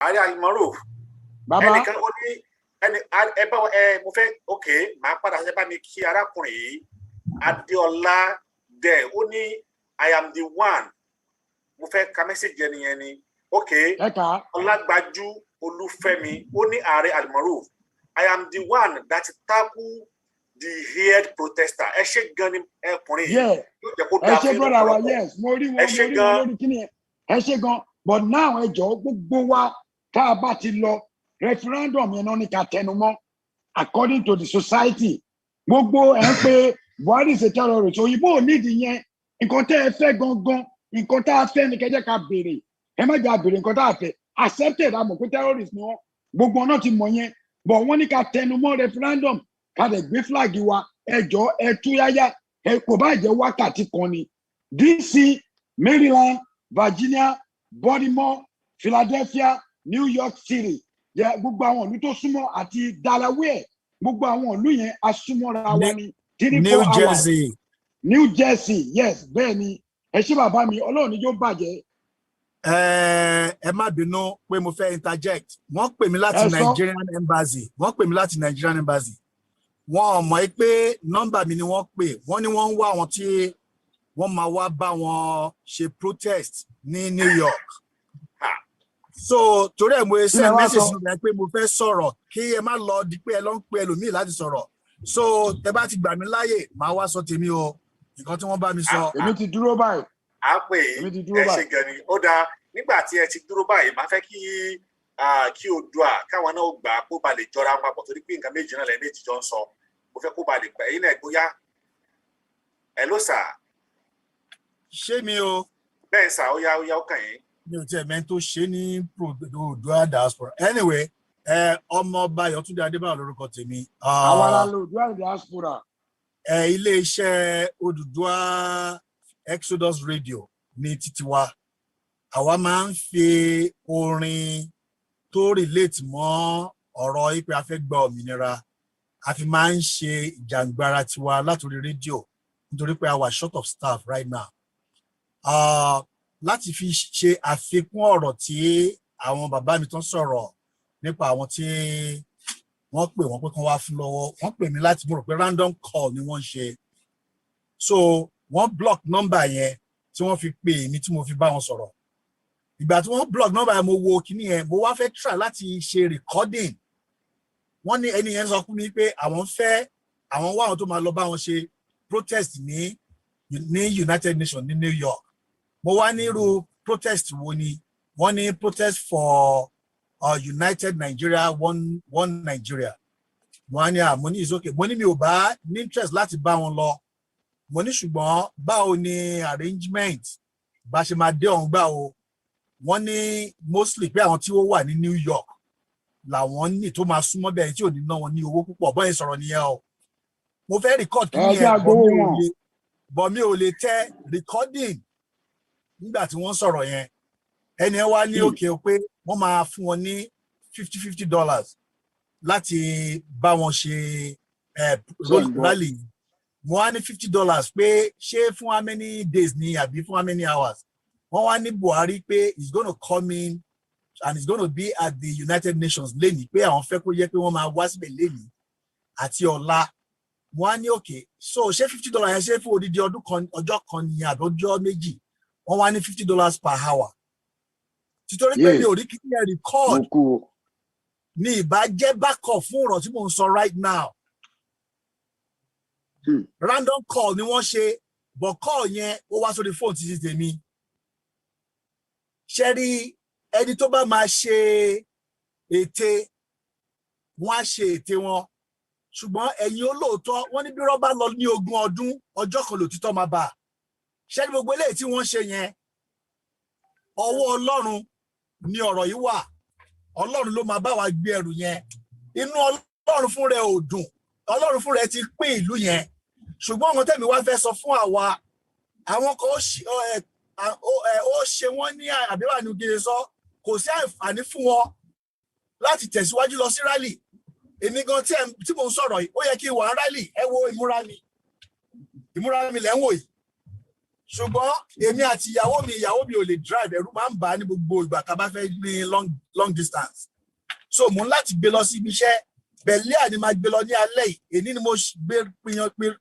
ààrẹ Al-Maroof ẹnìkan ó ní ẹ bá mo fẹ́ okay màá padà ṣe bá mi kí arákùnrin yìí Adéọlá dẹ̀ ó ní I am the one mo fẹ́ ka mẹ́sẹ̀jì ẹni yẹn ni okay Ọlágbájú Olúfẹ́mi ó ní ààrẹ Al-Maroof I am the one that tackle the head protester ẹ ṣe gan ni ẹkùnrin yìí ẹ ṣe brother wa yes mo rí wọn lórí kíni ẹ ṣe gan but now ẹ jọ̀ọ́ gbogbo wa tá a bá ti lọ referendum yẹn náà ní ká tẹnu mọ́ according to the society gbogbo ẹ ń pé Buhari ṣe terrorist òyìnbó ò nídìí yẹn nǹkan tẹ́ ẹ fẹ́ gangan nǹkan tá a fẹ́ ni kẹjẹ ká béèrè ẹ má jà béèrè nǹkan tá a fẹ́ accepted àmọ́ pé terrorist ni wọ́n gbogbo ọ̀nà ti mọ̀ yẹn but wọ́n ní ká tẹnu mọ́ referendum ká dẹ̀ gbé flag wa ẹ jọ̀ọ́ ẹ túyáyá ẹ kò bá jẹ́ wákàtí kan ni DC Maryland Virginia Baltimore Philadelphia New York City yẹ gbogbo àwọn ìlú tó súnmọ́ àti Delaware gbogbo àwọn ìlú yẹn asúnmọ́ra wa ni New Jersey yes bẹ́ẹ̀ ni ẹ ṣé bàbá mi Ọlọ́run ni yóò bàjẹ́. Ẹ má bínú pé mo fẹ́ interject wọ́n pè mí láti Nigerian embassy wọ́n mọ̀ pé nọ́mbà mi ni wọ́n pè wọ́n ní wọ́n ń wá àwọn tí wọ́n máa wá bá wọn ṣe protest ní New York so torí ẹ̀ mo ṣe message rẹ̀ pé mo fẹ́ sọ̀rọ̀ kí ẹ má lọ di pé ẹ lọ ń pe ẹlòmíì láti sọ̀rọ̀ so tẹ bá ti gbà mí láyè máa wá sọ tèmi o nǹkan tí wọ́n bá mi sọ. èmi ti dúró báyìí. a pè ẹ ṣe gan ni ó dáa nígbà tí ẹ ti dúró báyìí máa fẹ́ kí Oòduà káwọn náà gbà kó ba lè jọra wọn papọ̀ torí pé nǹkan méjì náà lẹ́yìn méjì jọ ń sọ mo fẹ́ kó ba lè gbà yín náà gbóyá ẹ ló sà. ṣé mi o. bẹ́ẹ̀ sà ó yá ó kàn yín. mi ò tiẹ̀ mẹ́ni tó ṣe ní Oòduà diaspora anyway ọmọọba Yọ̀túndé Adébáyọ̀ lórúkọ tèmi. àwọn ará Oòduà diaspora. ilé-iṣẹ́ Oòduà Exodus Radio ní títí wa àwa máa ń fi orin tó relate mọ́ ọ̀rọ̀ ìpè a fẹ́ gba òmìnira a fi máa ń ṣe ìjàngbara tiwa látòrí rédíò nítorí pé a wà short of staff right now láti fi ṣe àfikún ọ̀rọ̀ tí àwọn bàbá mi tán sọ̀rọ̀ nípa àwọn tí wọ́n pè wọ́n pé kán wá fún lọ́wọ́ wọ́n pè mí láti mo rò pé random call ni wọ́n ṣe so wọ́n block number yẹn tí wọ́n fi pè mí tí mo fi bá wọn sọ̀rọ̀ ìgbà tí wọ́n block number yẹn mo wo kíní yẹn mo wá fẹ́ try láti ṣe recording wọ́n ní ẹni yẹn sọ fún mi pé àwọn wá àwọn tó máa lọ bá wọn ṣe protest ní United Nations ní New York mo wá ní irú protest wo ni wọ́n ní protest for United Nigeria one Nigeria mo ní àmọ́ ní is okay mo ní mi ò bá ní interest láti bá wọn lọ mo ní ṣùgbọ́n báwo ni arrangement bá ṣe máa dé ọ̀hún gbà o wọ́n ní mostly pé àwọn tí ó wà ní New York làwọn ní tó máa súnmọ́ bẹ́ẹ̀ tí ò ní ná wọn ní owó púpọ̀ bọ́yìn sọ̀rọ̀ nìyẹn o mo fẹ́ record kí ni ẹ̀ bọ̀ mi ò lè tẹ recording nígbà tí wọ́n sọ̀rọ̀ yẹn ẹni ẹ wá ní òkè pé wọ́n máa fún wọn ní $50 láti bá wọn ṣe rally mo wá ní $50 pé ṣé fún how many days ni àbí fún how many hours wọ́n wá ní Buhari pé he's gonna come in and he's gonna be at the United Nations lẹ́nìí pé àwọn fẹ́ kó yẹ pé wọ́n máa wá síbẹ̀ lẹ́nìí àti ọ̀la mo wá ní òkè so ṣé $50 yẹn ṣe fún odidi ọjọ́ kan ní àbọ̀jọ́ méjì wọ́n wá ní $50 per hour títorí pé mi ò rí kí ní ẹ record ní ìbá jẹ́ backup fún ọ̀rọ̀ tí mò ń sọ right now random call ni wọ́n ṣe but call yẹn ó wá sórí fóònù títí tèmi ṣe rí ẹni tó bá máa ṣe ète wọ́n á ṣe ète wọn ṣùgbọ́n ẹ̀yin olóòótọ́ wọ́n ní bí rọ́bà lọ ní 20 ọdún ọjọ́ kan lòtítọ́ máa bá ṣe ní gbogbo eléyìí tí wọ́n ṣe yẹn ọwọ́ Ọlọ́run ni ọ̀rọ̀ yìí wà Ọlọ́run ló máa bá wa gbé ẹrù yẹn inú Ọlọ́run fún rẹ̀ ò dùn Ọlọ́run fún rẹ̀ ti pín ìlú yẹn ṣùgbọ́n àwọn tẹ̀mí wá fẹ́ sọ fún àwa àwọn kan ó ṣe wọ́n ní àbíwá ní gíre sọ kò sí àǹfààní fún wọn láti tẹ̀síwájú lọ sí rally èmi gan tí mo ń sọ̀rọ̀ yìí ó yẹ kí n wà rally ẹ wo ìmúra mi lẹ́ ń wò yìí ṣùgbọ́n èmi àti ìyàwó mi ò lè drive, ẹ̀rù máa ń bà á ní gbogbo ìgbà tá a bá fẹ́ ní long distance. So mo ń láti gbé lọ sí ibi iṣẹ́, bẹ̀lẹ́ ni máa gbé lọ ní alẹ́ yìí. Èní ni mo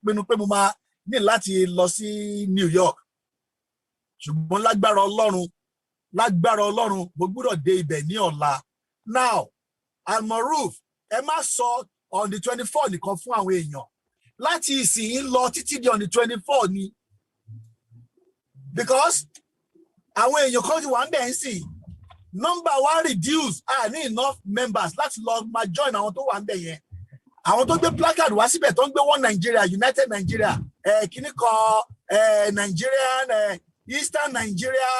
pinnu pé mo máa ní láti lọ sí New York. Ṣùgbọ́n lágbára Ọlọ́run mo gbọ́dọ̀ dé ibẹ̀ ní ọ̀la. Now, Almaroof, ẹ má sọ on the 24 nìkan fún àwọn èèyàn. Láti ìsìn lọ títí di on the 24 ni. Because àwọn èèyàn kan ti wà ń bẹ̀ ń sìn. Number wa reduce, ní enough members láti lọ máa join àwọn tó wà ń bẹ̀ yẹn. Àwọn tó gbé placard wá síbẹ̀ tó ń gbé One Nigeria, United Nigeria, kíní kan Nigerian, Eastern Nigeria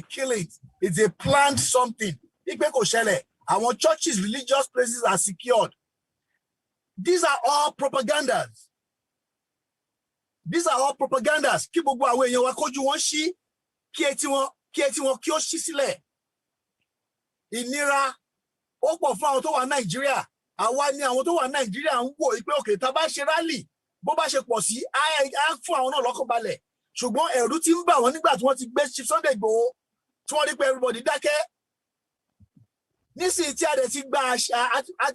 killings. It's a planned something. Ìpè kò ṣẹlẹ̀. Àwọn churches, religious places are secured. These are all propagandas. These are all propagandas. Kí gbogbo àwọn èèyàn wa kójú wọn ṣí, kí etí wọn kí ó ṣí sílẹ̀. Ìnira ó pọ̀ fún àwọn tó wà Nàìjíríà. Àwa ni àwọn tó wà Nàìjíríà ń wò pé òkè tá bá ṣe rally, bó bá ṣe pọ̀ sí, á fún àwọn náà lọ́kàn balẹ̀. Ṣùgbọ́n ẹ̀rù ti ń bà wọ́n nígbà tí wọ́n ti gbé Chief Sunday Igboho, tí wọ́n rí pé everybody dákẹ́. Nísìnyí tí a dẹ̀ ti gba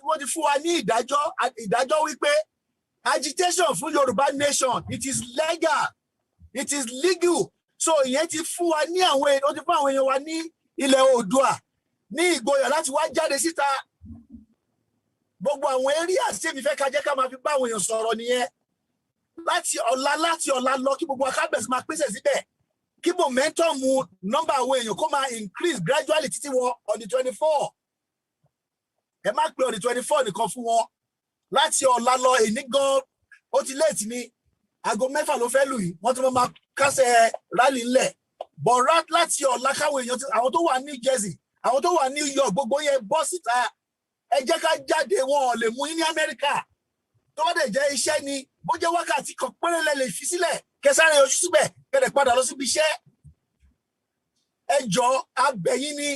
wọ́n ti fún wa ní ìdájọ́ wípé agitation fún Yorùbá nation, it is legal, it is legal. So ìyẹn ti fún wa ní ó ti fún àwọn èèyàn wa ní ilẹ̀ Oòduà ní ìgboyà láti wá jáde síta. Gbogbo àwọn areas tí mi fẹ́ ká jẹ́ ká máa fi bá àwọn èèyàn sọ̀rọ̀ nìyẹn. Láti ọ̀la lọ kí gbogbo akábẹ̀sì máa pèsè síbẹ̀. Kí momentum number àwọn èèyàn kó máa increase gradually títí wọ on the 24. Ẹ má pè on the 24 nìkan fún wọn. Láti ọ̀la lọ èní gan ó ti late ní aago 6 ló fẹ́ lù yìí. Wọ́n ti máa kásẹ̀ rally ńlẹ̀. But láti ọ̀la káwọn èèyàn àwọn tó wà New Jersey, àwọn tó wà New York, gbogbo yẹn bọ́ síta. Ẹ jẹ́ ká jáde, wọn ò lè mú yín ní Amẹ́ríkà. Tó bá dẹ̀ jẹ́ iṣẹ́ ni, bó jẹ́ wákàtí kan péré lẹ lè fi sílẹ̀, kẹsàrẹ ojú síbẹ̀, kẹdẹ̀ padà lọ síbi iṣẹ́. Ẹ jọ̀ọ́, a bẹ̀ yín ni,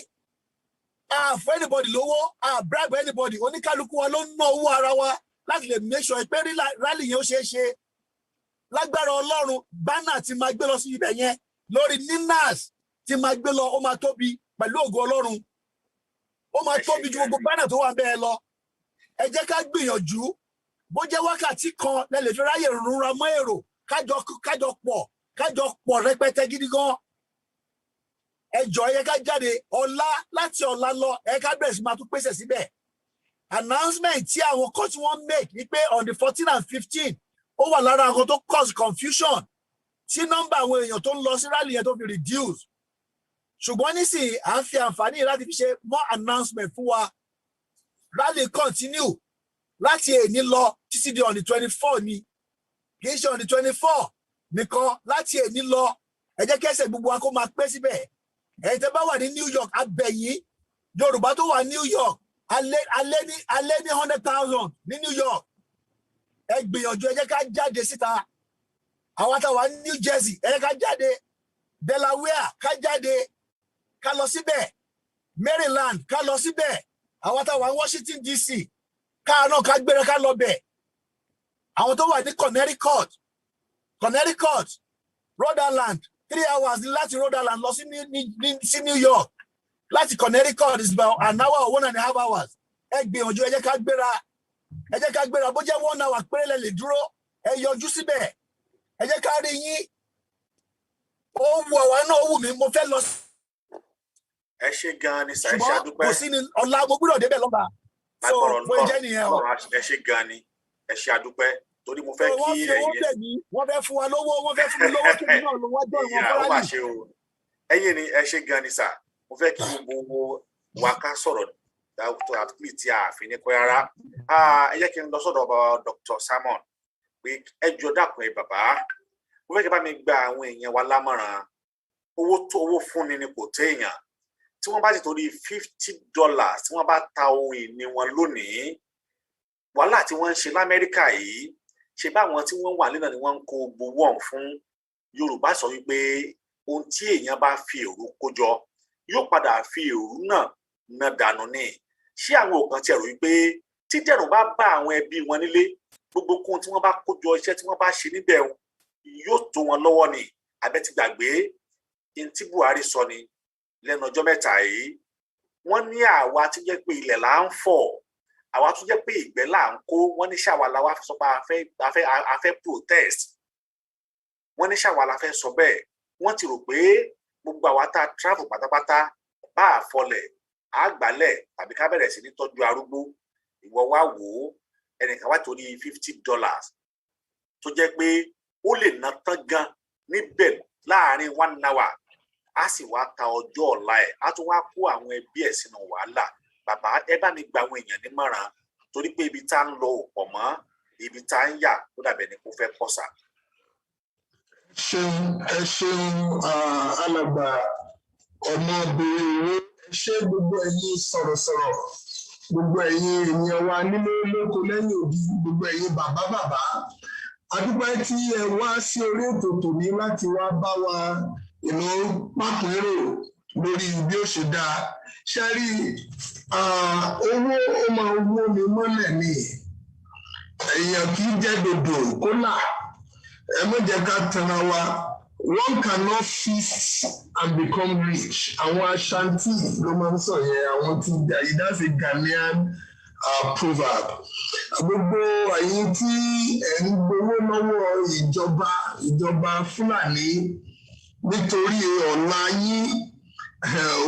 a fún anybody lówó, a bribe anybody, oníkálukú wa ló ń ná owó ara wa láti lè make sure pé rally yẹn ó ṣeé ṣe. Lágbára Ọlọ́run, bánà ti máa gbé lọ sí ibẹ̀ yẹn, lórí Ninas ti máa gbé lọ, ó máa tóbi pẹ̀lú ògo Ọlọ́run. Ó máa tóbi ju gbogbo bánà tó wà bẹ́ẹ̀ lọ. Ẹ jẹ́ ká gbìyànjú, bó jẹ́ wákàtí kan lẹ lè fi ráyè rúnra mọ́ èrò, kájọ pọ̀ rẹpẹtẹ gidi gan. Ẹ jọ̀ọ́ ẹ ká jáde láti ọ̀la lọ, ẹ ká bẹ̀rẹ̀ sí máa tún pèsè síbẹ̀. Announcement tí àwọn kan tí wọ́n make ni pé on the 14 and 15 ó wà lára àwọn tó cause confusion tí nọ́mbà àwọn èèyàn tó ń lọ sí rally yẹn tó fi reduce. Ṣùgbọ́n nísìnyí à ń fi àǹfààní láti fi ṣe more announcement fún wa. Rally continue láti èní lọ títí di on the 24 ni. Kì í ṣe on the 24 nìkan, láti èní lọ. Ẹ jẹ́ kẹ́sẹ̀ gbogbo wa kó máa pé síbẹ̀. Ẹ̀yin tẹ́ bá wà ní New York, abẹ̀yìn Yorùbá tó wà New York, alẹ́ ní 100,000 ní New York. Ẹ gbìyànjú, ẹ jẹ́ ká jáde síta. Àwọn àtàwà ní New Jersey, ẹ jẹ́ ká jáde. Delaware, ká jáde, ká lọ síbẹ̀. Maryland, ká lọ síbẹ̀. Àwọn àtàwà ní Washington DC, ká náà ká gbéra ká lọ bẹ̀. Àwọn tó wà ní Connecticut, Rhode Island, 3 hours láti Rhode Island lọ sí New York. Láti Connecticut is about an hour or 1.5 hours. Ẹ gbìyànjú, ẹ jẹ́ ká gbéra. Bó jẹ́ 1 hour péré lẹ lè dúró, ẹ yọjú síbẹ̀. Ẹ jẹ́ ká rí yín. Ó wù àwa náà, ó wù mí, mo fẹ́ lọ. Ẹ ṣé gan ni, ṣe àdúpẹ́. Kò sí ni ọ̀la mo gbọ́dọ̀ débẹ̀ lọ́ba. So fún ìjẹ́ nìyẹn o. Ẹ ṣé gan ni, ẹ ṣé àdúpẹ́. Torí mo fẹ́ kí wọ́n fẹ́ fún wa lówó, wọ́n fẹ́ fún mi lówó kí mi náà lọ wájọ́ ìwọ̀n fúlàní. Ẹ̀yin ni ẹ ṣé gan ni sà. Mo fẹ́ kí gbogbo wa ká sọ̀rọ̀ tí a fi ní pẹ́ rárá. Ẹ jẹ́ kí n lọ sọ́dọ̀ ọba Dr. Simon pé ẹ jọ̀ọ́ dákun ẹ bàbá. Mo fẹ́ kí bá mi gba àwọn èèyàn wa lámọ̀ràn. Owó fúnni ni kò téèyàn. Tí wọ́n bá ti torí $50 tí wọ́n bá ta ohun ìní wọn lónìí, wàhálà tí wọ́n ń ṣe l'Amẹ́ríkà yìí, ṣe báwọn tí wọ́n wà nínú ni wọ́n ń kó gbowó ọ̀hún fún. Yorùbá sọ wípé ohun tí èèyàn bá fi èrú kójọ yóò padà fi èrú náà dànù ni. Ṣé àwọn òkan ti ẹ̀rù wípé tí dẹ̀rùn bá bá àwọn ẹbí wọn nílé, gbogbo ohun tí wọ́n bá kójọ, iṣẹ́ tí wọ́n bá ṣe níbẹ̀ yóò tó wọn lọ́wọ́ ni abẹ́ ti gbàgbé tí Buhari sọ ni lẹ́nu ọjọ́ mẹ́ta yìí wọ́n ní àwa tó jẹ́ pé ilẹ̀ là ń fọ̀ àwa tó jẹ́ pé ìgbẹ́ là ń kó wọ́n ní ṣàwa la wá sọ pé a fẹ́ protest wọ́n ní ṣàwa la fẹ́ sọ bẹ́ẹ̀ wọ́n ti rò pé gbogbo àwa tá a travel pátápátá bá a fọlẹ̀ a gbálẹ̀ tàbí ká bẹ̀rẹ̀ sí ní tọ́jú arúgbó ìwọ wá wò ó ẹnìkan wá torí $50 tó jẹ́ pé ó lè ná tán gan níbẹ̀ láàrin 1 hour a sì wá ta ọjọ́ ọ̀la ẹ̀ a tún wá kó àwọn ẹbí ẹ̀ sínú wàhálà bàbá ẹ bá mi gba àwọn èèyàn nímọ̀ràn torí pé ibi tá ń lọ ò pọ̀ mọ́ ibi tá ń yà ó dàbẹ̀ ni kò fẹ́ pọ̀ sá. ẹ ṣeun alàgbà ọmọbìnrin ẹ ṣe gbogbo ẹ̀yin sọ̀rọ̀sọ̀rọ̀ gbogbo ẹ̀yin èèyàn wa nílé lóko lẹ́yìn òbí gbogbo ẹ̀yin bàbá adúpẹ́ tí ẹ wá sí orí ètò tòní láti wá bá wa pápẹ́rò lórí bí ó ṣe dáa ṣe rí owó ó máa wó mi mọ́lẹ̀ ni èèyàn kì í jẹ́ dòdò kó là ẹ má jẹ́ ká tanra wa one cannot feast and become rich àwọn Ashanti ló máa ń sọ yẹn àwọn tí that's a Ghanaian proverb gbogbo ẹ̀yin tí ẹ ń gbowó lọ́wọ́ ìjọba Fúlàní nítorí ọ̀la yín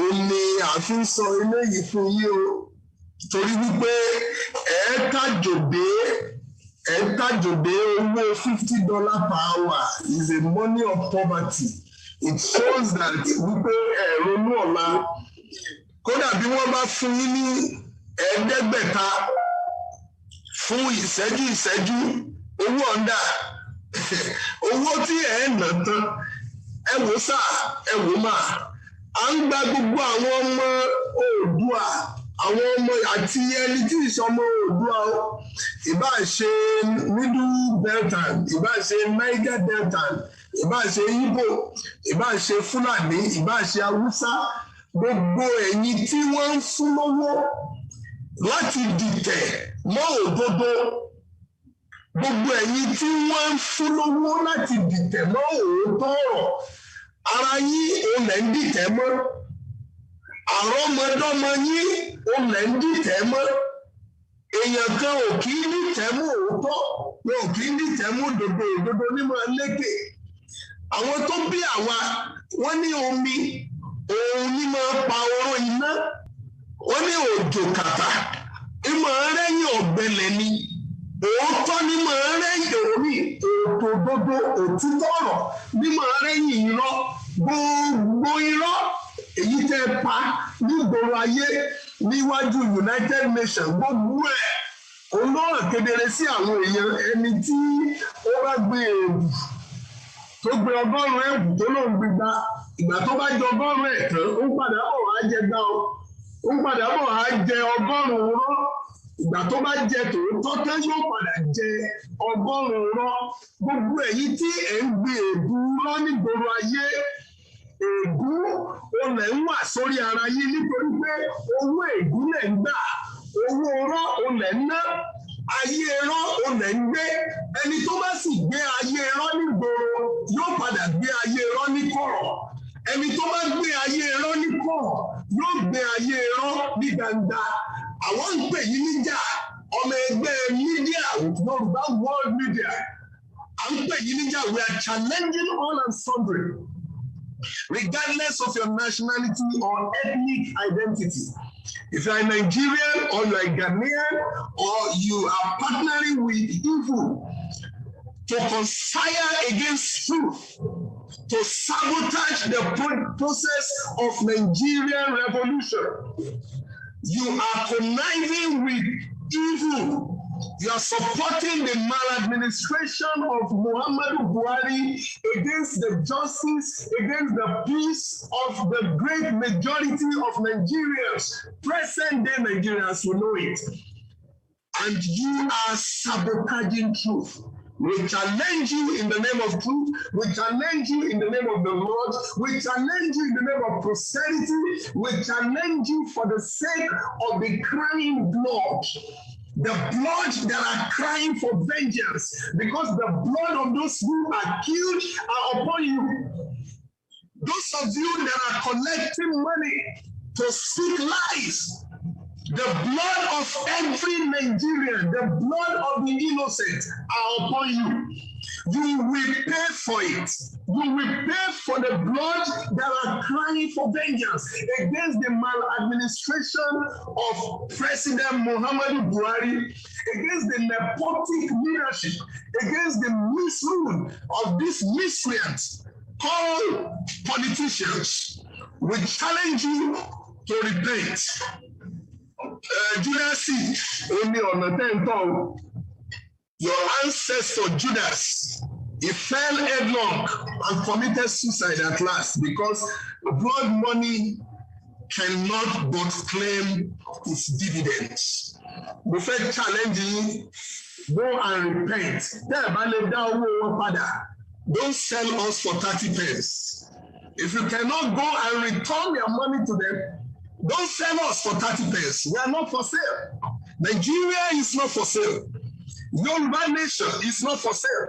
ó ní àfi sọ eléyìí fún yín o torí wípé ẹ tàjòdè owó $50 per hour is a money of poverty. It shows that wípé ronú ọ̀la kódà bí wọ́n bá fún yín ní $500 fún ìṣẹ́jú owó ọ̀ndà owó tí ẹ̀ nà tán ẹ wò sá ẹ wò má à ń gba gbogbo àwọn ọmọ Oòduà àwọn ọmọ àti ẹni tí ìṣọmọ Oòduà ìbá ṣe Middle Delta ìbá ṣe Niger Delta ìbá ṣe Igbo ìbá ṣe Fúlàní ìbá ṣe Haúsá gbogbo ẹ̀yin tí wọ́n ń fún lówó láti dìtẹ̀ mọ́ òdodo gbogbo ẹ̀yin tí wọ́n ń fún lówó láti dìtẹ̀ mọ́ òótọ́ ọ̀rọ̀ ara yín òun lẹ̀ ń dìtẹ̀ mọ́ àrọ́mọdọ́mọ yín òun lẹ̀ ń dìtẹ̀ mọ́ èèyàn kan ò kì í dìtẹ̀ mọ́ òótọ́ wọn ò kì í dìtẹ̀ mọ́ òdodo nímọ̀ lékè àwọn tó bí àwa wọ́n ní omi òun ní máa pa oró iná wọ́n ní òjò kàtà ìmọ̀ rẹ́yìn ọ̀gbẹlẹ̀ ni òótọ́ ní máa rẹ́yìn omi òdodo òtítọ́ ọ̀rọ̀ ní máa rẹ́yìn irọ́ gbogbo irọ́ èyí tẹ́ pa nígboro ayé níwájú United Nations gbogbo ẹ̀ olóòrùn kedere sí àwọn èèyàn ẹni tí ó bá gbé èèbù tó gbé 100 èèbù tó lóun gbígba ìgbà tó bá jẹ 100 ẹ̀ tán ó ń padà bọ̀ wá jẹ gbá ó ń padà bọ̀ wá jẹ 100 rọ́ ìgbà tó bá jẹ tòótọ́ tán yóò padà jẹ 100 rọ́ gbogbo èyí tí ẹ̀ ń gbé èèbù rọ́ nígboro ayé ègún olè ń wà sórí ara yín nítorí pé owó ègún lè ń gbà owó rọ́ olè ń ná ayé rọ́ olè ń gbé ẹni tó bá sì gbé ayé rọ́ nígboro yóò padà gbé ayé rọ́ ní kọ̀rọ̀ ẹni tó bá gbé ayé rọ́ ní kọ̀rọ̀ yóò gbé ayé rọ́ ní gbangba àwọn ń pè yín níjà ọmọ ẹgbẹ́ mídíà Yorùbá World Media à ń pè yín níjà we are challenging all and sundry. Regardless of your nationality or ethnic identity. If you are Nigerian or you are Ghanaian or you are partnering with evil to conspire against truth, to sabotage the process of Nigerian revolution, you are conniving with evil. You are supporting the maladministration of Muhammadu Buhari against the justice, against the peace of the great majority of Nigerians. Present-day Nigerians will know it. And you are sabotaging truth. We challenge you in the name of truth. We challenge you in the name of the Lord. We challenge you in the name of prosperity. We challenge you for the sake of the crying blood The blood that are crying for vengeance, because the blood of those who are killed are upon you. Those of you that are collecting money to speak lies, the blood of every Nigerian, the blood of the innocent are upon you. You will pay for it. You will pay for the blood that are crying for vengeance against the maladministration of President Muhammadu Buhari, against the nepotic leadership, against the misrule of these miscreants called politicians. We challenge you to repent. Judas, your ancestor Judas, he fell headlong and committed suicide at last because blood money cannot but claim its dividends. We felt challenging, go and repent. Don't sell us for 30 pence. If you cannot go and return your money to them, don't sell us for 30 pence. We are not for sale. Nigeria is not for sale. Yoruba nation is not for sale.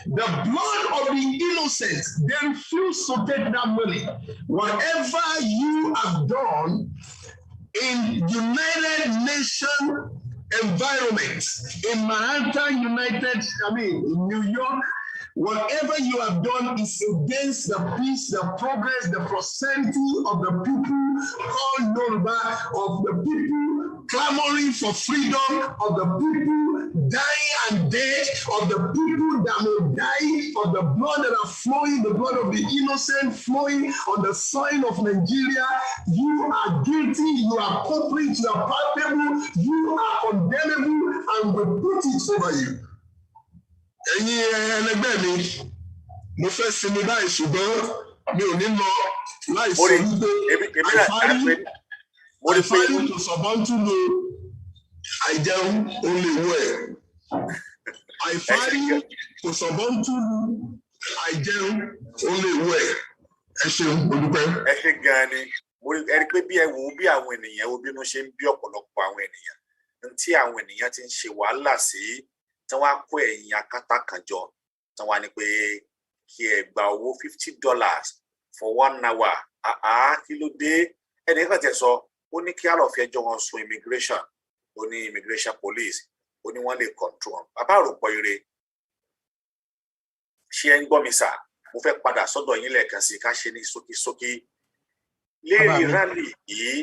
The blood of the innocent, they refuse to take that money. Whatever you have done in United Nations environment, in Manhattan, in New York, whatever you have done is against the peace, the progress, the prosperity of the people called Yoruba, of the people clamoring for freedom, of the people dying and dead, of the people that will die, of the blood that are flowing, the blood of the innocent flowing on the soil of Nigeria. You are guilty, you are culprit, you are culpable, you are condemnable, and we put it over you. Ẹlẹgbẹ́ mi, mo fẹ́ sinmi báyìí ṣùgbọ́n mi ò ní lọ láìsí wípé àìfárí tó sọ̀bọ́ntúlù àìjẹun òun lè wọ ẹ̀. Àìfárí tó sọ̀bọ́ntúlù àìjẹun òun lè wọ ẹ̀. Ẹ ṣeun, mo dúpẹ́. Ẹ ṣe gan-an ni, mo rí pé bí ẹ wò ó bí àwọn ènìyàn wo bínú ṣe ń bí ọ̀pọ̀lọpọ̀ àwọn ènìyàn tí àwọn ènìyàn ti ń ṣe wàhálà sí. Tí wọ́n á kó ẹ̀yìn akátá kan jọ tí wọ́n á ní pé kí ẹ gba owó $50 for 1 hour. Kí ló dé? Ẹnìkan tẹ̀ sọ ó ní kí á lọ fi ẹjọ́ wọn sùn immigration, ó ní immigration police, ó ní wọ́n lè control. Bàbá àròpọ̀ ire ṣé ẹ ń gbọ́ mi sà? Mo fẹ́ padà sọ́dọ̀ yín lẹ́ẹ̀kan sí ká ṣe ní ṣókíṣókí. Lérí rally yìí,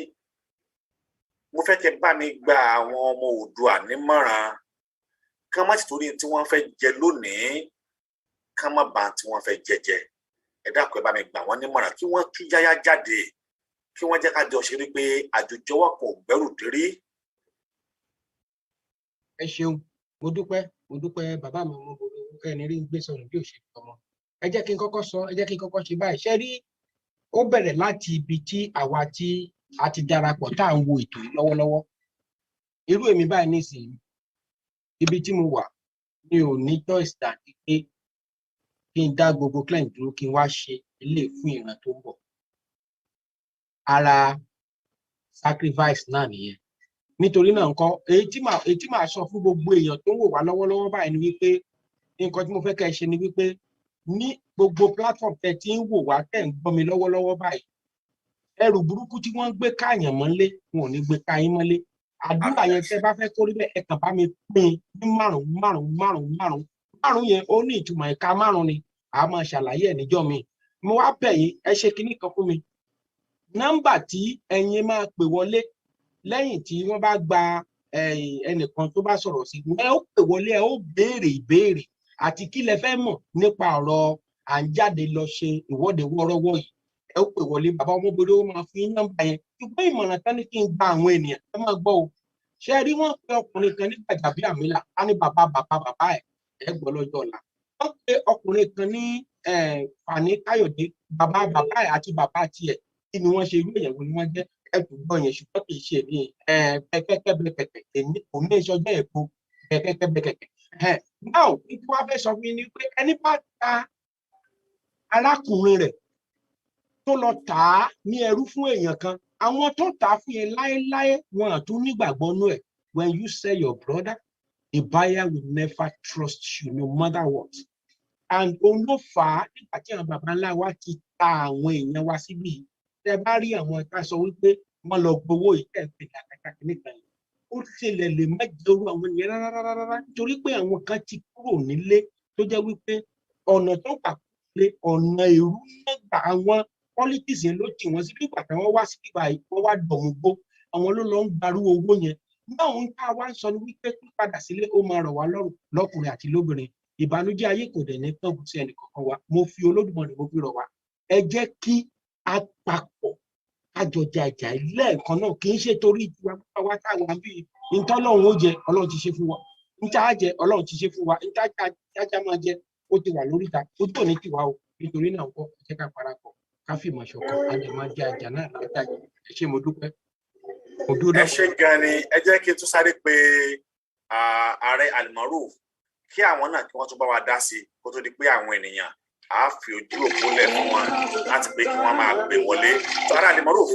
mo fẹ́ kẹ́ bá mi gba àwọn ọmọ Oòduà nímọ̀ràn. Ká má ti torí tí wọ́n fẹ́ jẹ lónìí, ká má bà tí wọ́n fẹ́ jẹjẹ. Ẹ dákun ẹ bá mi gbà wọ́n nímọ̀ràn kí wọ́n tú yáyá jáde, kí wọ́n jẹ́ ká jọ ṣe rí pé àjòjọwọ́ kò gbẹ́rù dérí. Ẹ ṣeun, mo dúpẹ́ bàbá mi mo borí ẹni rí gbé sọ̀rọ̀ bí òṣèlú ọmọ. Ẹ jẹ́ kí n kọ́kọ́ ṣe báyìí. Ṣé rí ó bẹ̀rẹ̀ láti ibi tí àwa tí a ti darapọ̀ tá à ń wo ètò yìí lọ́wọ́lọ́wọ́. Irú èmi báyìí nísìnyí, ibi tí mo wà mi ò ní choice dàbí pé kí n dá gbogbo client dúró kí n wá ṣe ilé fún ìran tó ń bọ̀. Ara sacrifice náà nìyẹn. Nítorí náà nǹkan èyí tí màá sọ fún gbogbo èèyàn tó ń wò wá lọ́wọ́lọ́wọ́ báyìí ni wípé nǹkan tí mo fẹ́ kẹ́ ẹ ṣe ni wípé ní gbogbo platform tẹ́ tí ń wò wá tẹ́ ń gbọ́ mi lọ́wọ́lọ́wọ́ báyìí, ẹrù burúkú tí wọ́n ń gbé káàyàn mọ́lé wọn ò ní gbé káyín mọ́lé. Àdúrà yẹn tẹ́ bá fẹ́ kórí bẹ́ẹ̀ ẹ kàn bá mi pín ní márùn-ún yẹn ó ní ìtumọ̀ ẹ̀ka márùn-ún ni a máa ṣàlàyé ẹ̀ níjọ́ mi. Mo wá bẹ̀ yín ẹ ṣe kinní kan fún mi. Nọ́mbà tí ẹ̀yin máa pè wọlé lẹ́yìn tí wọ́n bá gba ẹnìkan tó bá sọ̀rọ̀ sí ẹ ó pè wọlé, ẹ ó béèrè ìbéèrè àti kí lẹ fẹ́ mọ̀ nípa ọ̀rọ̀ à ń jáde lọ ṣe ìwọ́de wọ́ọ́rọ́wọ́ yìí. Ẹ ó pè wọlé, bàbá ọmọbìnrin ó máa fi nọ́mbà yẹn. Ṣùgbọ́n ìmọ̀ràn tán ní kí n gba àwọn ènìyàn ẹ máa gbọ́ o. Ṣé rí wọ́n pe ọkùnrin kan ní Gbajabiamila, á ní bàbá ẹ gbọ́ lọ́jọ́ ọ̀la. Wọ́n pe ọkùnrin kan ní Fani Káyọ̀dé, bàbá ẹ̀ àti bàbá tiẹ̀ kí ni wọ́n ṣe irú èèyàn wo ni wọ́n jẹ́ ẹ̀dùn gbọ́ yẹn, ṣùgbọ́n kì í ṣe ní pẹ́kẹ́kẹ́bẹ́kẹ̀kẹ́ èmi kò ní ìṣọjọ́ èpo pẹ́kẹ́kẹ́bẹ́kẹ̀kẹ́. Now tí wọ́n fẹ́ sọ fún mi ni pé ẹni bá ta arákùnrin rẹ̀ tó lọ tà á ní ẹrú fún èèyàn kan, àwọn tó tà á fún yẹn láéláé wọn àtún nígbàgbọ́ nú ẹ̀. when you sell your brother, a buyer will never trust you, no matter what. And òun ló fà á nígbà tí àwọn baba ńlá wa ti ta àwọn èèyàn wa síbí. Tẹ́ bá rí àwọn ẹ̀ka sọ wípé wọ́n lọ gbowó ìtẹ̀pẹ̀ kàkàkà nìkan yìí. Ó ṣẹlẹ̀ lè má jẹ́rú àwọn ènìyàn rárá nítorí pé àwọn kan ti kúrò nílé tó jẹ́ wípé ọ̀nà tó gbà lé ọ̀nà èrú nígbà àwọn politics yẹn ló tì wọ́n sí nígbà tí wọ́n wá sí ìgbà yìí wọ́n wá dọ̀mùgbó àwọn ló lọ ń gbarú owó yẹn. Náà ń ká wá ń sọ ní wípé pípadà sílé ó máa rọ̀ wá lọ́rùn lọ́kùnrin àti lóbìnrin. Ìbànújẹ́ ayé kò dẹ̀ ní tán sí ẹnì kankan wa. Mo fi Olódùmarè mo fi rọ̀ wá. Ẹ jẹ́ kí a papọ̀ àjọjà ìjà lẹ́ẹ̀kan náà kì í ṣe torí ìjọba wa táwọn bíi ìtọ́lọ́run ó jẹ Ọlọ́run ti ṣe fún wa. Níta jẹ Ọlọ́run ti ṣe fún wa. Níta jájá máa jẹ ó ti wà lórí ìta. Ó tó ní tiwa o. Nítorí náà kọ́ ẹ jẹ́ ká parapọ̀ ká fìmọ̀ ṣọ̀kan a lè máa jẹ àjà náà látàjà. Ẹ ṣé mo dúpẹ́. Mo dúró náà. Ẹ ṣé gan ni ẹ jẹ́ kí n tún sáré pé ààrẹ Almaroof kí àwọn náà kí wọ́n tún bá wa dá sí kó tó di pé àwọn ènìyàn á fi ojú òpó lẹ̀ fún wọn láti pé kí wọ́n máa gbé wọlé. tó ara Almaroof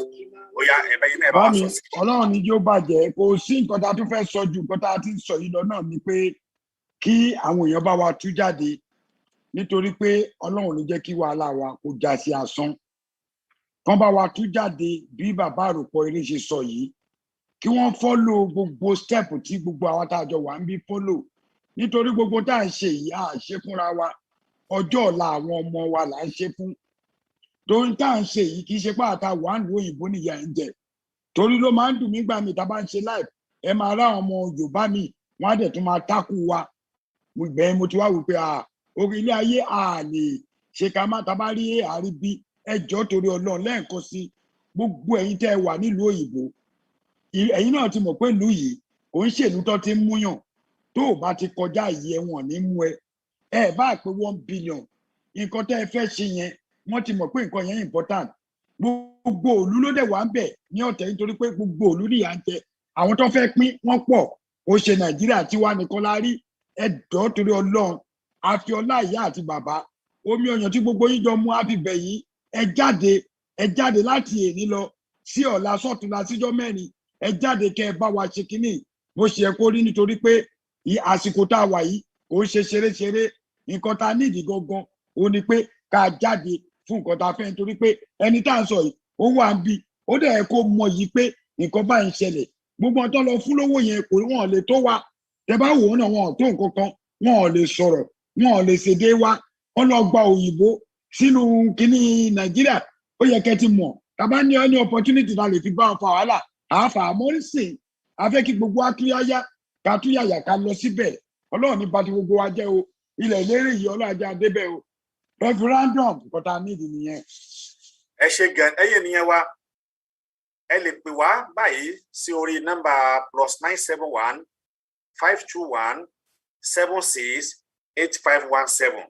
ó yá ẹ̀bẹ̀ yìí náà bá wa sọ sí. Ọlọ́run ni yóò bàjẹ́ kò sí nǹkan tá a tún fẹ́ sọ ju nǹkan tá a ti sọ yìí lọ náà ni pé kí àwọn èèyàn bá wa tú jáde nítorí pé Ọlọ́run ní jẹ́ kí wàhálà wa kó já sí asán. Kán bá wa tú jáde bí bàbá Àròpọ̀ eré ṣe sọ yìí kí wọ́n fọ́lò gbogbo step tí gbogbo àwọn tá a jọ wà ń bí fọ́lò nítorí gbogbo tá à ń ṣe yìí à ṣe fúnra wa ọjọ́ ọ̀la àwọn ọmọ wa là ń ṣe fún torí tá à ń ṣe yìí kì í ṣe pé àtà wà ń lu òyìnbó nìyà ń jẹ torí ló máa ń dùn mí gbà mí tá a bá ń ṣe live ẹ máa rá àwọn ọmọ Yorùbá mi wọn á dẹ̀ tún máa tákù wa ìgbẹ́yìn mo ti wá wò pé orí ilé ayé a lè ṣe ká má tá a bá rí àríbí ẹjọ́ torí Ọlọ́run lẹ́ẹ̀kan sí gbogbo ẹ̀yin tẹ́ ẹ wà nílùú òyìnbó ẹ̀yin náà ti mọ̀ pé ìlú yìí kò ń ṣèlú tó ti ń múyàn tó o bá ti kọjá yìí ẹ̀wọ̀n ní mú ẹ bá pé 1 billion nǹkan tẹ́ ẹ fẹ́ ṣe yẹn wọ́n ti mọ̀ pé nǹkan yẹn important gbogbo òlú ló dẹ̀ wà ń bẹ̀ ní ọ̀tẹ̀ nítorí pé gbogbo òlú nìyà ń jẹ àwọn tó fẹ́ pín wọ́n pọ̀ ó ṣe Nàìjíríà tiwa nìkan la rí ẹ̀dọ́ torí Ọlọ́run àfi ọlá ìyá àti bàbá omi ọyàn tí gbogbo yín jọ mú àfi bẹ̀ yìí ẹ jáde láti èní lọ sí ọ̀la sọ́túnla síjọ́ mẹ́rin ẹ jáde kẹ́ ẹ bá wa ṣe kínní bó ṣe yẹ kó rí nítorí pé àsìkò tá a wà yìí kò ṣe ṣeré nǹkan tá a nídìí gangan ó ní pé ká jáde fún nǹkan tá a fẹ́ nítorí pé ẹni tá à ń sọ yìí ó wà ń bí ó dẹ̀ yẹ kó mọ yìí pé nǹkan báyìí ń ṣẹlẹ̀ gbogbo ọ̀tọ́ lọ fún lówó yẹn kò wọ́n lè tó wa tẹ bá wò ó náà wọn ò tó nǹkan kan wọn ò lè sọ̀rọ̀ wọn ò lè ṣèdè wa wọn lọ gba òyìnbó sínú kínní Nàìjíríà ó yẹ kẹ́ ti mọ̀ tàbá ní any opportunity ta lè fi bá wọn fa wàhálà àáfà àmọ́rísìn afẹ́ kí gbogbo atúyáyá ká túyàyà ká lọ síbẹ̀ Ọlọ́run ní bá ti gbogbo wa jẹ́ o ilẹ̀ ìlérí yìí Ọlọ́run ajá débẹ̀ o referendum nǹkan tá a nídìí nìyẹn. ẹ ṣé gan ẹyẹ nìyẹn wa ẹ lè pè wá báyìí sí orí nọ́mbà +971 521 768517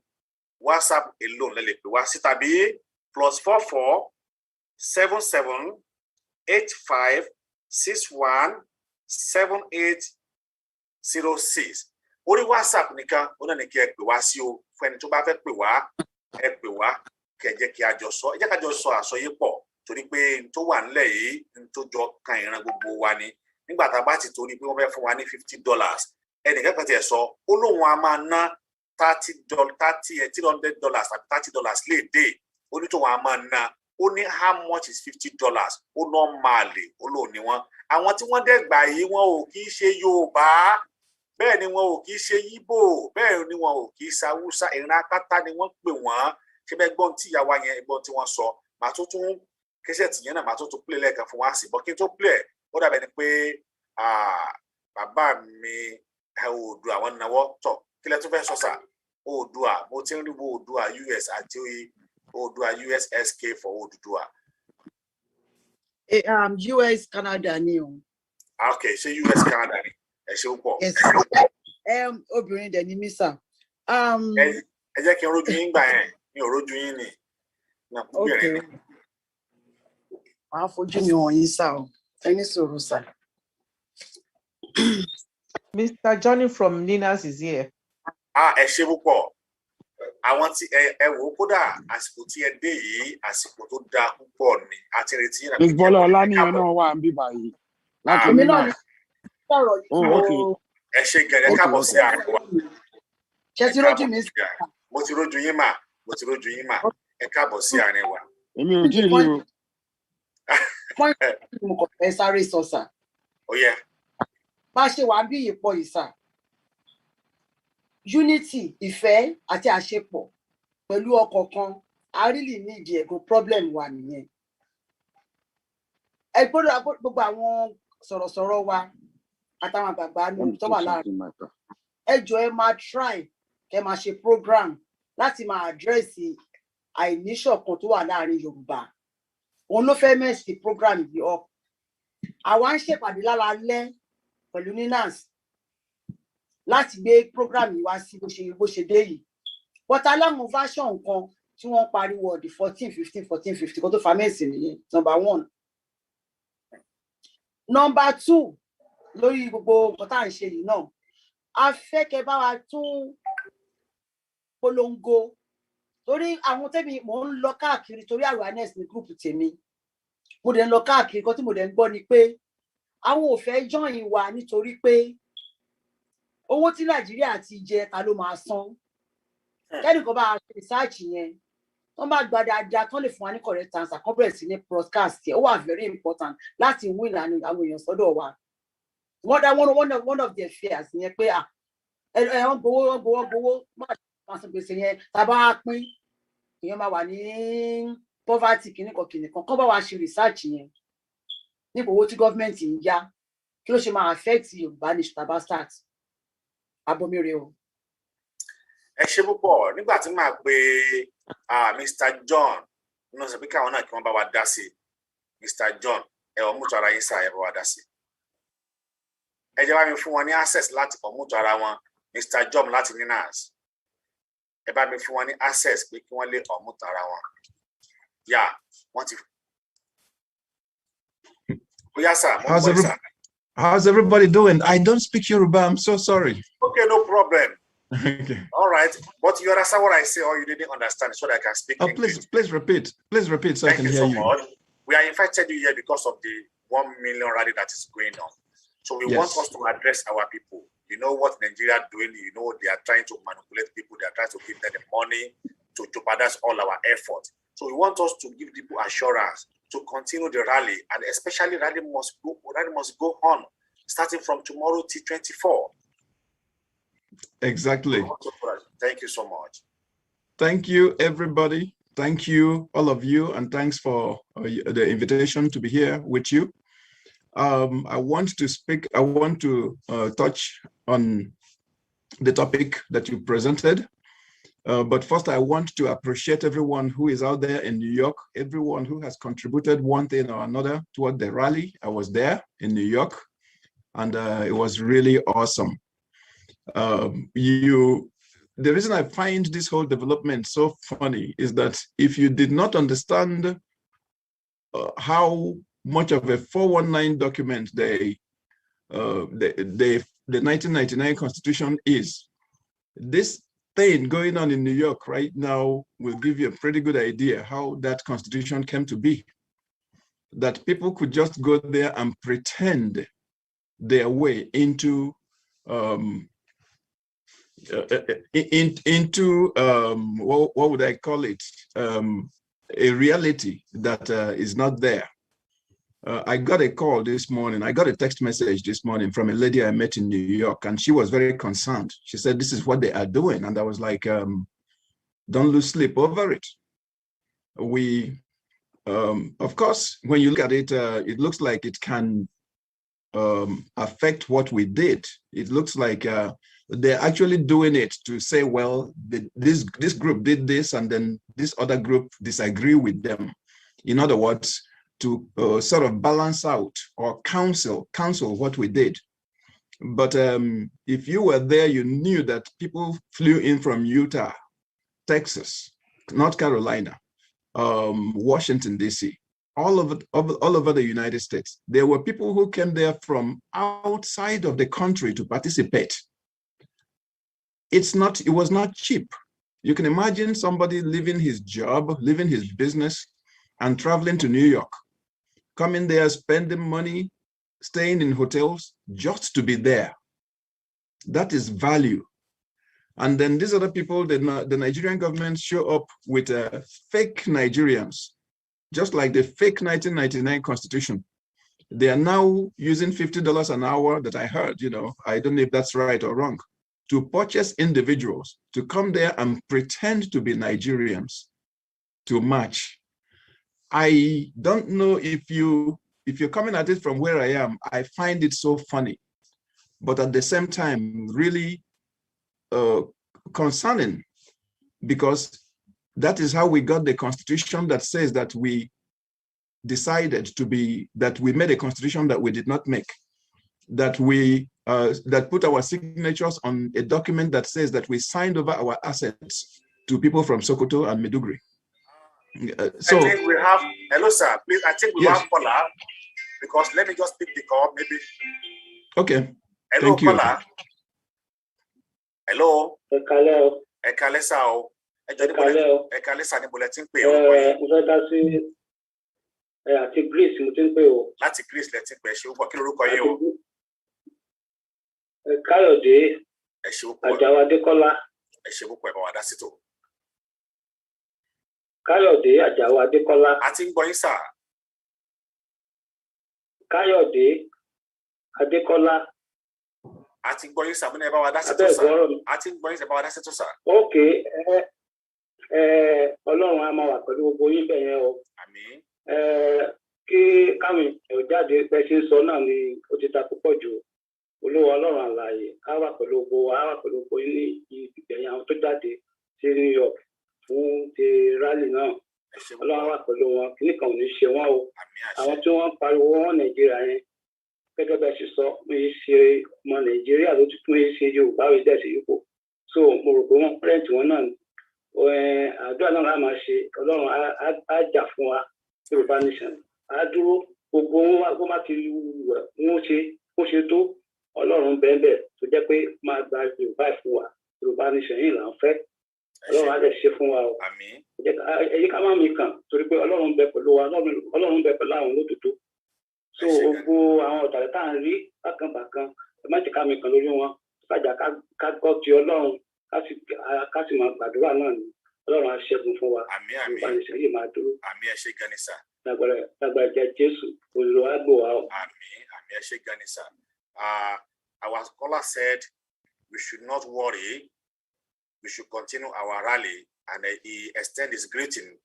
WhatsApp alone lẹ lè pè wá sí tàbí +44 77 85 61 7806 orí WhatsApp nìkan ó náà ní kí ẹ pè wá sí o fún ẹni tó bá fẹ́ pè wá ẹ pè wá kẹ́ jẹ́ kí a jọ sọ ẹ jẹ́ ká jọ sọ àsọyé pọ̀ torí pé n tó wà nílẹ̀ yìí n tó jọ kan ìran gbogbo wa ni nígbà tá a bá ti torí pé wọ́n fẹ́ fún wa ní $50 ẹnìkan kan tiẹ̀ sọ ó lóun a máa ná $300 tàbí $30 lè dé ó ní tóun a máa ná ó ní how much is $50 ó ná máa lè ó lóun ní wọn àwọn tí wọ́n dẹ̀ gbà yìí wọn ò kì í ṣe Yorùbá bẹ́ẹ̀ ni wọn ò kì í ṣe Yíbò bẹ́ẹ̀ ni wọn ò kì í ṣe Haúsá ìran akátá ni wọ́n pè wọ́n ṣé bẹ́ẹ̀ gbọ́n tí ìyàwó yẹn gbọ́n tí wọ́n sọ màá tó tún kẹsẹ̀ tìyẹn náà màá tó tún play lẹ́ẹ̀kan fún wa sí bọ́ kí n tó play ó dàbẹ̀ ni pé bàbá mi Oòduà àwọn náwó tọ̀ kí lẹ́ tún fẹ́ sọ sà Oòduà mo ti ń rí Oòduà US àti Oòduà USSK for Oòduà. US Canada ni o. Okay ṣé US Canada ni ẹ ṣe pọ̀. Obìnrin dẹ̀ ni mí sà. ẹ jẹ́ kí n rójú yín gbà yẹn mi ò rójú yín ni nàkúbìnrin ni. Màá fojú mi wọ̀nyí sà o ẹni sọ̀rọ̀ sà. Mr. Johnny from Ninas is here. Ẹ ṣe púpọ̀ àwọn tí ẹ wò ó kódà àsìkò tí ẹ dé yìí àsìkò tó dáa púpọ̀ ni àti retí yín. Bọ́lá Ọláníyan náà wà ń bí báyìí láti Ninas. sọ̀rọ̀ yìí Oh, okay. ẹ ṣe gẹ̀rẹ́ káàbọ̀ sí àárín wa. ṣe ti rójú mi sí. Mo ti rójú yín mà, mo ti rójú yín mà, ẹ káàbọ̀ sí àárín wa. Èmi ò tí ì rí o. Mo kàn fẹ́ sáré sọ sà. Ó yẹ. Bá ṣe wà bí ìpọ̀ ìsà. Unity, ìfẹ́ àti àṣepọ̀ pẹ̀lú ọkọ̀ kan, a really need ẹ̀gùn problem wà nìyẹn. Ẹ gbọ́dọ̀ gbogbo àwọn sọ̀rọ̀sọ̀rọ̀ wa àtàwọn àgbààgbà ní tó wà láàrin. Ẹ jọ̀ọ́ ẹ máa try kẹ́ máa ṣe program láti máa address àìníṣọ̀kan tó wà láàrin Yorùbá. Òun ló fẹ́ mẹ́sì program yìí up. Àwa ń ṣèpàdé lálaalẹ́ pẹ̀lú Ninas láti gbé program yìí wá sí bó ṣe dé yìí. But aláwọn version kan tí wọ́n pariwo the 14-15 kó tó fa mẹ́sì nìyẹn, number 1. Number 2, lórí gbogbo nǹkan tá à ń ṣe yìí náà, a fẹ́ kẹ́ bá wa tún polongo torí àwọn tẹ́mi mò ń lọ káàkiri torí awareness ní group tèmi. Mo dẹ̀ ń lọ káàkiri kan tí mo dẹ̀ ń gbọ́ ni pé àwọn ò fẹ́ join wa nítorí pé owó tí Nàìjíríà ti jẹ ta ló máa san. Kẹ́nìkan bá ṣe research yẹn, wọ́n bá gba dáadáa tán lè fún wa ní correct answer kan bẹ̀rẹ̀ sí ní broadcast yẹn. Ó wà very important láti win àwọn èèyàn sọ́dọ̀ wa. One of their fears yẹn pé wọ́n gbowó máa san gbèsè yẹn tá a bá pín èèyàn máa wà ní poverty kìnnìkan kán bá wa ṣe research yẹn nípa owó tí gọ́ọ̀mẹ̀ntì ń yá kí ló ṣe máa affect Yorùbá nation tá a bá start abomire o. Ẹ ṣe púpọ̀ nígbà tí màá pe Mr. John nínú sọ pé káwọn náà kí wọ́n bá wa dá sí Mr. John ẹ ọmútu ara yín sáà ẹ bá wa dá sí. Ẹ jẹ́ bá mi fún wọn ní access láti ọmútu ara wọn Mr. John láti Ninas. Ẹ bá mi fún wọn ní access pé kí wọ́n lè ọmútu ara wọn. Yà wọ́n ti. Bóyá sà, mo ń bọ̀ sà. How's everybody doing? I don't speak Yoruba. I'm so sorry. Okay, no problem. Okay. All right, but you understand what I say, or you didn't understand, so that I can speak English. Please repeat. Please repeat so Thank I can you hear so much. We are invited you here because of the 1 million rally that is going on. So we want us to address our people. You know what Nigeria are doing. You know they are trying to manipulate people. They are trying to give them the money to jeopardize all our effort. So we want us to give people assurance to continue the rally, and especially rally must go on starting from tomorrow till 24. Exactly. Thank you so much. Thank you, everybody. Thank you, all of you, and thanks for the invitation to be here with you. I want to touch on the topic that you presented. But first, I want to appreciate everyone who is out there in New York, everyone who has contributed one thing or another toward the rally. I was there in New York, and it was really awesome. The reason I find this whole development so funny is that if you did not understand how much of a 419 document the 1999 Constitution is, this thing going on in New York right now will give you a pretty good idea how that Constitution came to be. That people could just go there and pretend their way into what would I call it? A reality that is not there. I got a call this morning. I got a text message this morning from a lady I met in New York, and she was very concerned. She said, "This is what they are doing." And I was like, don't lose sleep over it. We, of course, when you look at it, it looks like it can affect what we did. It looks like they're actually doing it to say, well, this group did this, and then this other group disagree with them. In other words, to sort of balance out or counsel what we did. But if you were there, you knew that people flew in from Utah, Texas, North Carolina, Washington, D.C., all over the United States. There were people who came there from outside of the country to participate. It was not cheap. You can imagine somebody leaving his job, leaving his business, and traveling to New York, coming there, spending money, staying in hotels just to be there. That is value. And then these other people, the Nigerian government show up with fake Nigerians, just like the fake 1999 constitution. They are now using $50 an hour that I heard, you know, I don't know if that's right or wrong, to purchase individuals to come there and pretend to be Nigerians to match. I don't know if you're coming at it from where I am, I find it so funny, but at the same time, really concerning, because that is how we got the constitution that says that we decided to be, that we made a constitution that we did not make, that we that put our signatures on a document that says that we signed over our assets to people from Sokoto and Maiduguri. So I think we have, hello sir, please, I think we yes. have caller, because let me just pick the call, maybe. Okay, hello, thank you. Caller. Hello. Hello. Ekale sir o. Ekale sir ni bulletin pé o. Mo fẹ́ dá sí àti Greece mo ti ń pè o. Láti Greece lẹ ti pè ṣe o kí lorúkọ yín o. Káyọ̀dé. Ẹ ṣé o pọ̀. Àjàó Adékọ́lá. Ẹ ṣé púpọ̀ ẹ bá wa dá sí tó. Káyọ̀dé Àjàó Adékọ́lá. A ti ń gbọ́ yín sà. Káyọ̀dé Adékọ́lá. A ti ń gbọ́ yín sà, mo ní ẹ bá wa dá sí tó sà. A ti ń gbọ́ yín sà, ẹ bá wa dá sí tó sà. Okay, Ọlọ́run á máa wà pẹ̀lú gbogbo yín bẹ̀ yẹn o. Àmín. Kí káwọn èèyàn jáde pẹ́ ṣe ń sọ náà ni ó ti ta púpọ̀ jù. Olúwa Ọlọ́run àlàyé á wà pẹ̀lú gbogbo wa, á wà pẹ̀lú gbogbo yín ní ìgbẹ̀yìn àwọn tó jáde sí New York fún ti rally náà. Ọlọ́run wà pẹ̀lú wọn, kí nìkan ò ní ṣe wọ́n o. Àwọn tí wọ́n ń pariwo wọn Nàìjíríà yẹn, gẹ́gẹ́ bẹ́ẹ̀ ṣe sọ, wọ́n yìí ṣe ọmọ Nàìjíríà ló ti tún yìí ṣe Yorùbá rẹ̀ dẹ̀ sí yòókù. So mo rò pé wọ́n pẹ́rẹ́ǹtì wọn náà àdúrà náà á máa ṣe, Ọlọ́run á jà fún wa Yorùbá nation. Á dúró gbogbo wọn wá ti wọ́n ṣe tó Ọlọ́run bẹ́ẹ̀ tó jẹ́ pé máa gba Yorùbá fún wa. Yorùbá nation yìí là ń fẹ́. Ọlọ́run á lè ṣe fún wa o. Àmín. Ẹ jẹ́ ká má mi kàn torí pé Ọlọ́run bẹ pẹ̀lú wa, Ọlọ́run bẹ pẹ̀lú àwọn olódodo. So gbogbo àwọn ọ̀tàlẹ̀ tá à ń rí bákan ẹ má jẹ́ ká mi kàn lórí wọn. Kájà ká gbọ́ ti Ọlọ́run ká sì máa gbàdúrà náà ni Ọlọ́run á ṣẹ́gun fún wa. Àmín àmín. Yorùbá nation yìí máa dúró. Àmín ẹ ṣé gan ni sà. Lágbára jẹ́ Jésù Olúwa á gbọ́ wa o. Àmín àmín ẹ ṣé gan ni sà. Our scholar said we should not worry. We should continue our rally, and he extends his greeting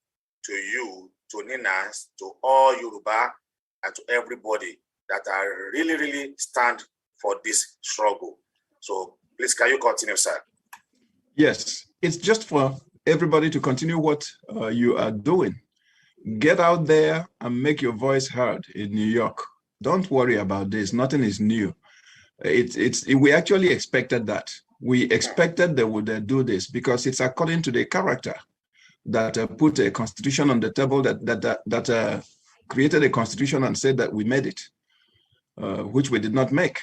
to you, to Ninas, to all Yoruba, and to everybody that are really stand for this struggle. So please, can you continue, sir? Yes, it's just for everybody to continue what you are doing. Get out there and make your voice heard in New York. Don't worry about this. Nothing is new. We actually expected that. We expected they would do this because it's according to the character that put a constitution on the table that created a constitution and said that we made it, which we did not make.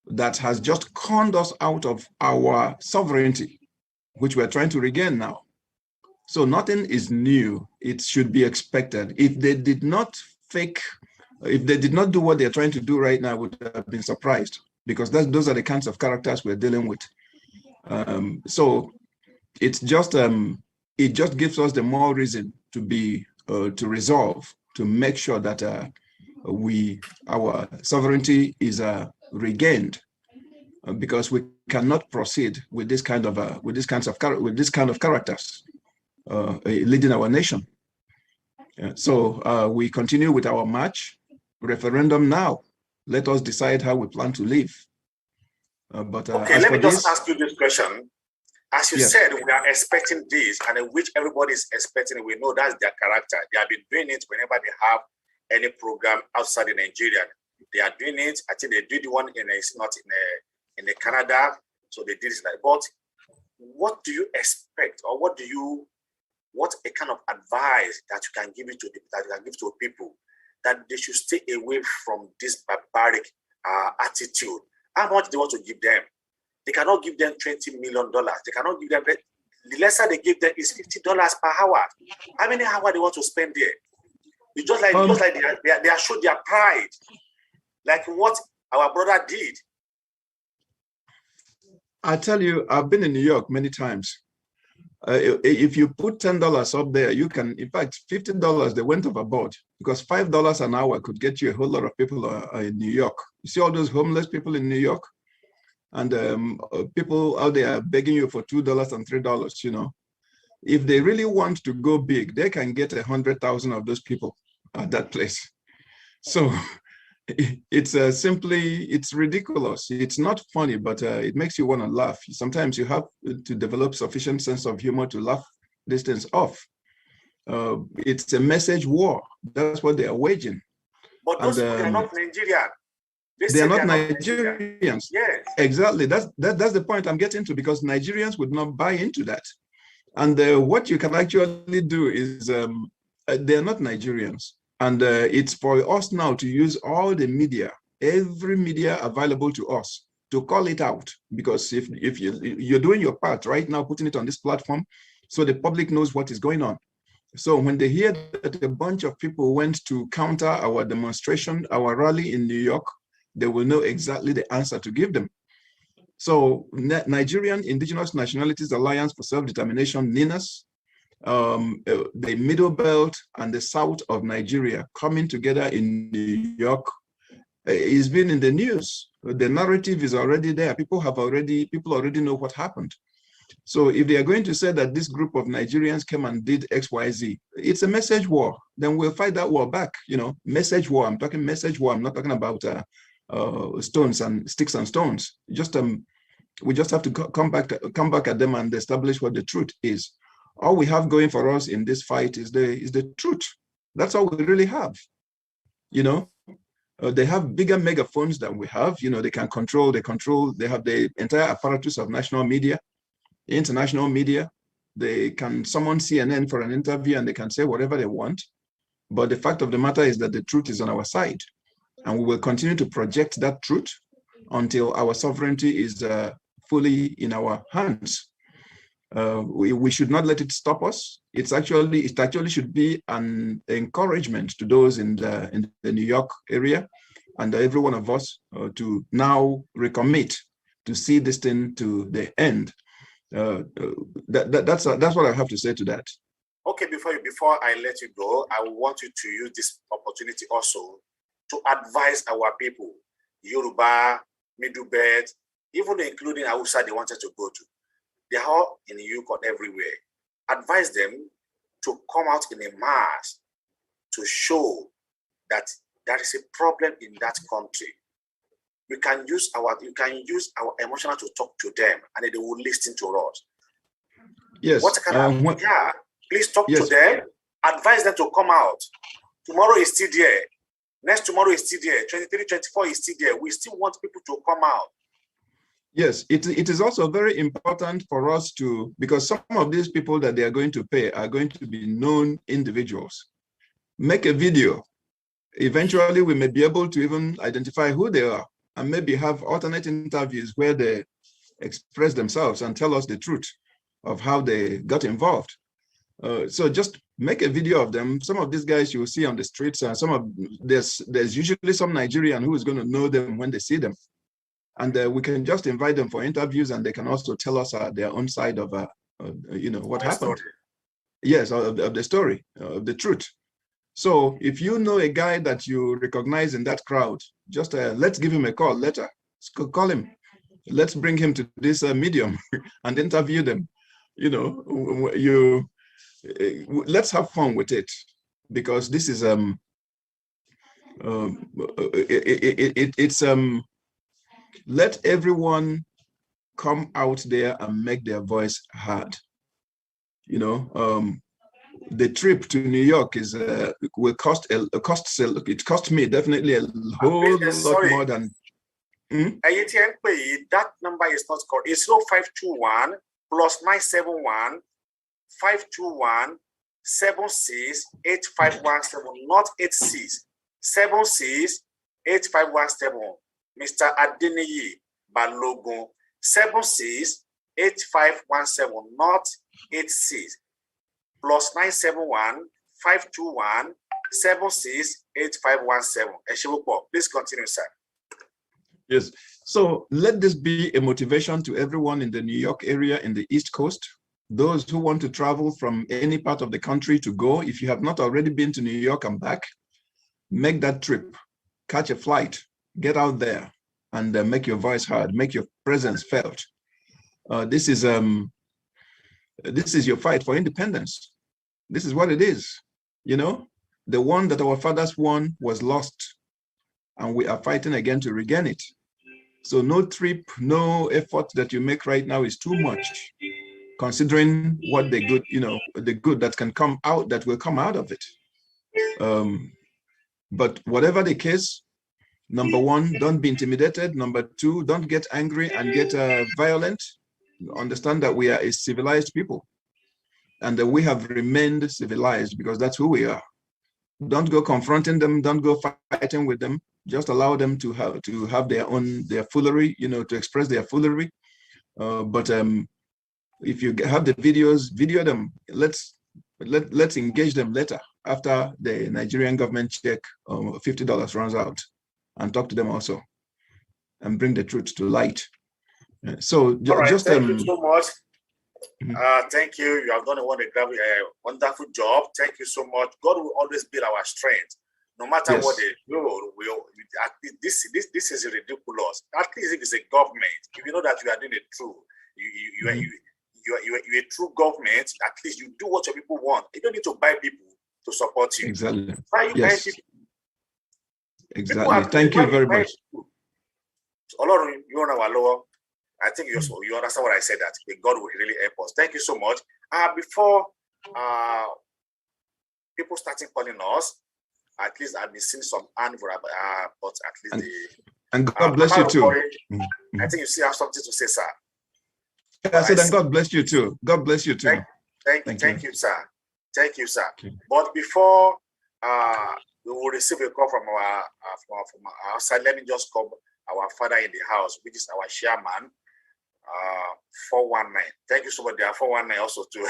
That has just conned us out of our sovereignty, which we're trying to regain now. So nothing is new. It should be expected. If they did not do what they're trying to do right now, I would have been surprised, because those are the kinds of characters we're dealing with. So it's just it just gives us the more reason to be to resolve, to make sure that our sovereignty is regained, because we cannot proceed with this kind of characters leading our nation. So we continue with our march. Referendum now. Let us decide how we plan to live. Okay, let me just ask you this question. As you said, we are expecting this, and in which everybody is expecting, we know that's their character. They have been doing it whenever they have any program outside of Nigeria. They are doing it. I think they did one in in Canada, so they did it like. But what do you expect, or what a kind of advice that you can give to people, that they should stay away from this barbaric attitude? How much they want to give them? They cannot give them $20 million. They cannot give them, the lesser they give them is $50 per hour. How many hours they want to spend there? It's just like they are showing their pride. like what our brother did. I tell you, I've been in New York many times. If you put $10 up there, you can, in fact, $15, they went overboard because $5 an hour could get you a whole lot of people in New York. You see all those homeless people in New York? And people out there begging you for $2 and $3, you know. If they really want to go big, they can get 100,000 of those people at that place. So it's it's ridiculous. It's not funny, but it makes you want to laugh. Sometimes you have to develop sufficient sense of humor to laugh these things off. It's a message war. That's what they are waging. But those people are not Nigerian. They are not Nigerians. Yes. Exactly. That's the point I'm getting to, because Nigerians would not buy into that. And what you can actually do is they're not Nigerians. And it's for us now to use all the media, every media available to us, to call it out. Because if you're doing your part right now, putting it on this platform, so the public knows what is going on. So when they hear that a bunch of people went to counter our demonstration, our rally in New York, they will know exactly the answer to give them. So Nigerian Indigenous Nationalities Alliance for Self-Determination, NINAS, the Middle Belt and the South of Nigeria coming together in New York is been in the news. The narrative is already there. People already know what happened. So if they are going to say that this group of Nigerians came and did XYZ, it's a message war. Then we'll fight that war back. You know, message war. I'm talking message war. I'm not talking about stones and sticks and stones. We just have to come back at them and establish what the truth is. All we have going for us in this fight is the truth. That's all we really have. You know, they have bigger megaphones than we have. You know, they have the entire apparatus of national media, international media. They can summon CNN for an interview and they can say whatever they want. But the fact of the matter is that the truth is on our side. And we will continue to project that truth until our sovereignty is fully in our hands. We should not let it stop us. It actually should be an encouragement to those in the New York area and every one of us to now recommit to see this thing to the end. That's what I have to say to that. Okay, before I let you go, I want you to use this opportunity also to advise our people, Yoruba, Middle Belt, even including Hausa they wanted to go to. They are all in the UK everywhere. Advise them to come out in a mass to show that there is a problem in that country. You can use our emotional to talk to them, and they will listen to us. Yes. What kind of please talk to them. Advise them to come out. Tomorrow is still there. Next tomorrow is still there. 23, 24 is still there. We still want people to come out. Yes, it is also very important for us to, because some of these people that they are going to pay are going to be known individuals. Make a video. Eventually, we may be able to even identify who they are and maybe have alternate interviews where they express themselves and tell us the truth of how they got involved. So just make a video of them. Some of these guys you will see on the streets, and there's usually some Nigerian who is going to know them when they see them. And we can just invite them for interviews, and they can also tell us their own side of, what happened. Story. Yes, of the story, of the truth. So if you know a guy that you recognize in that crowd, just let's give him a call later. Call him. Let's bring him to this medium and interview them. You know, let's have fun with it, because this is let everyone come out there and make their voice heard. You know, the trip to New York is will cost it cost me definitely a whole lot more than. That number is not correct. It's 0521 plus 971 521 76 8517, not 86 76 8517. Mr. Adeniyi Balogun, 76 8517, not 86, plus 971 521 768517. Please continue, sir. Yes. So let this be a motivation to everyone in the New York area, in the East Coast, those who want to travel from any part of the country to go. If you have not already been to New York and back, make that trip, catch a flight, get out there and make your voice heard, make your presence felt. This is your fight for independence. This is what it is. You know, the one that our fathers won was lost, and we are fighting again to regain it. So no trip, no effort that you make right now is too much, considering what the good, you know, the good that can come out, that will come out of it. But whatever the case, number one, don't be intimidated. Number two, don't get angry and get violent. Understand that we are a civilized people, and that we have remained civilized because that's who we are. Don't go confronting them. Don't go fighting with them. Just allow them to have their foolery, you know, to express their foolery. But if you have the videos, video them. Let's engage them later after the Nigerian government check $50 runs out, and talk to them also, and bring the truth to light. So right, just thank you so much. Thank you. You have done a wonderful job. Thank you so much. God will always be our strength, no matter what they do. This is ridiculous. At least if it's a government, if you know that you are doing it true, you're a true government. At least you do what your people want. You don't need to buy people to support you. Exactly. Why you buying people? Exactly. Thank you very much. Olootu, you are our lower. I think you understand what I said, that God will really help us. Thank you so much. Before people starting calling us, at least I've been seeing some hand for but at least and God bless you too. I think you still have something to say, sir. I said, and God bless you too. God bless you too. Thank you, sir. Thank you, sir. Okay. But before we will receive a call from our side, let me just call our father in the house, which is our chairman. 419. Thank you so much. They are 419 also too.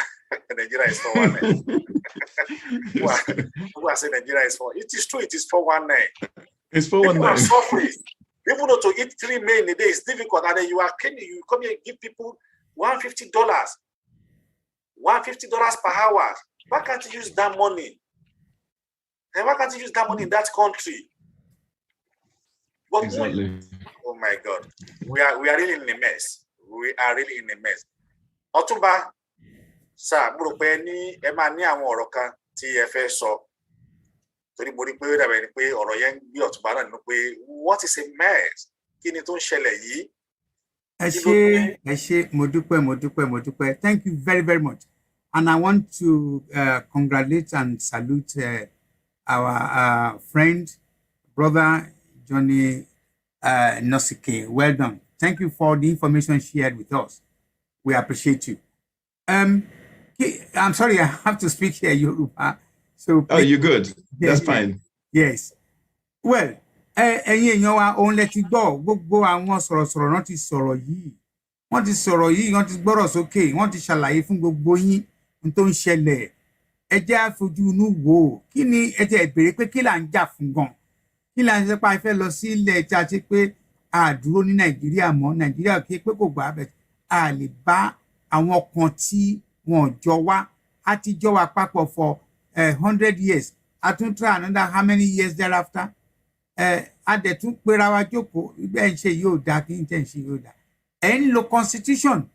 Nigeria is 419. Who are saying Nigeria is 4? It is true. It is 419. It's 419. People are suffering. People know to eat 3 meals in a day is difficult, and then you come here and give people $150. $150 per hour. Why can't you use that money? And why can't you use that money in that country? But exactly. Oh my God, we are really in a mess. We are really in a mess. Ọ̀túnba, sir, mo rò pé ẹ máa ní àwọn ọ̀rọ̀ kan tí ẹ fẹ́ sọ. Torí mo rí pé ó dàbí ẹni pé ọ̀rọ̀ yẹn ń gbé Ọ̀túnba náà nínú pé what is a mess? Kí ni tó ń ṣẹlẹ̀ yìí? Ẹ ṣé, mo dúpẹ́. Thank you very, very much. And I want to congratulate and salute our friend, brother Johnny Nosike. Well done. Thank you for the information shared with us. We appreciate you. I'm sorry, I have to speak here Yoruba. So oh, you're good. That's fine. Yes. Well, ẹ̀yin èèyàn wa òun lẹ ti gbọ́ gbogbo àwọn sọ̀rọ̀sọ̀rọ̀ náà ti sọ̀rọ̀ yìí. Wọ́n ti sọ̀rọ̀ yìí, wọ́n ti gbọ́rọ̀ sókè, wọ́n ti ṣàlàyé fún gbogbo yín n tó ń ṣẹlẹ̀. Ẹ jẹ́ á fojú inú wò. Kí ni ẹ jẹ́ béèrè pé kí là ń jà fún gan? Kí là ń ṣe pa fẹ́ lọ sí ilẹ̀ tí a ṣe pé a dúró ní Nàìjíríà mọ́, Nàìjíríà kí pé kò gbà bẹ̀. A lè bá àwọn kan tí wọ́n jọ wá. A ti jọ wà papọ̀ for 100 years. A tún try another how many years thereafter? A dẹ̀ tún pera wa jókòó bẹ́ẹ̀ ń ṣe yóò dáa kí n tẹ̀ ń ṣe yóò dáa. Ẹ̀ ń lo constitution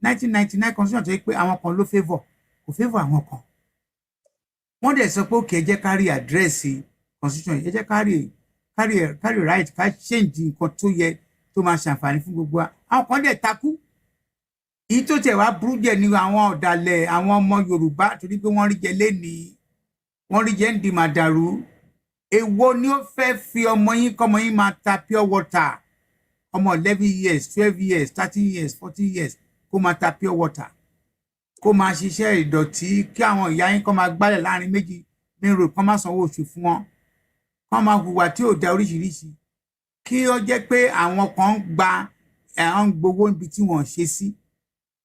1999 constitution tó yẹ pé àwọn kan ló favour kò favour àwọn kan. Wọ́n dẹ̀ sọ pé òkè ẹ jẹ́ ká rí àdírẹ́sì constitution ẹ jẹ́ ká rí right ká change nǹkan tó yẹ tó máa ṣàǹfààní fún gbogbo wa. Àwọn kan dẹ̀ takú. Èyí tó tẹ̀ wá burú jẹ́ ní àwọn ọ̀dàlẹ̀ àwọn ọmọ Yorùbá torí pé wọ́n rí jẹ lénìí wọ́n rí jẹ ń di màdàrú. Èwo ni ó fẹ́ fi ọmọ yín kọ́mọ yín máa ta pure water ọmọ 11 years 12 years 13 years 14 years kó máa ta pure water kó máa ṣiṣẹ́ ìdọ̀tí kí àwọn ìyá yín kó máa gbálẹ̀ láàrin méjì ní road kó máa sanwó oṣù fún wọn kó máa hùwà tí ò da oríṣiríṣi kí ó jẹ́ pé àwọn kan gba àwọn gbowó níbi tí wọ́n ṣe sí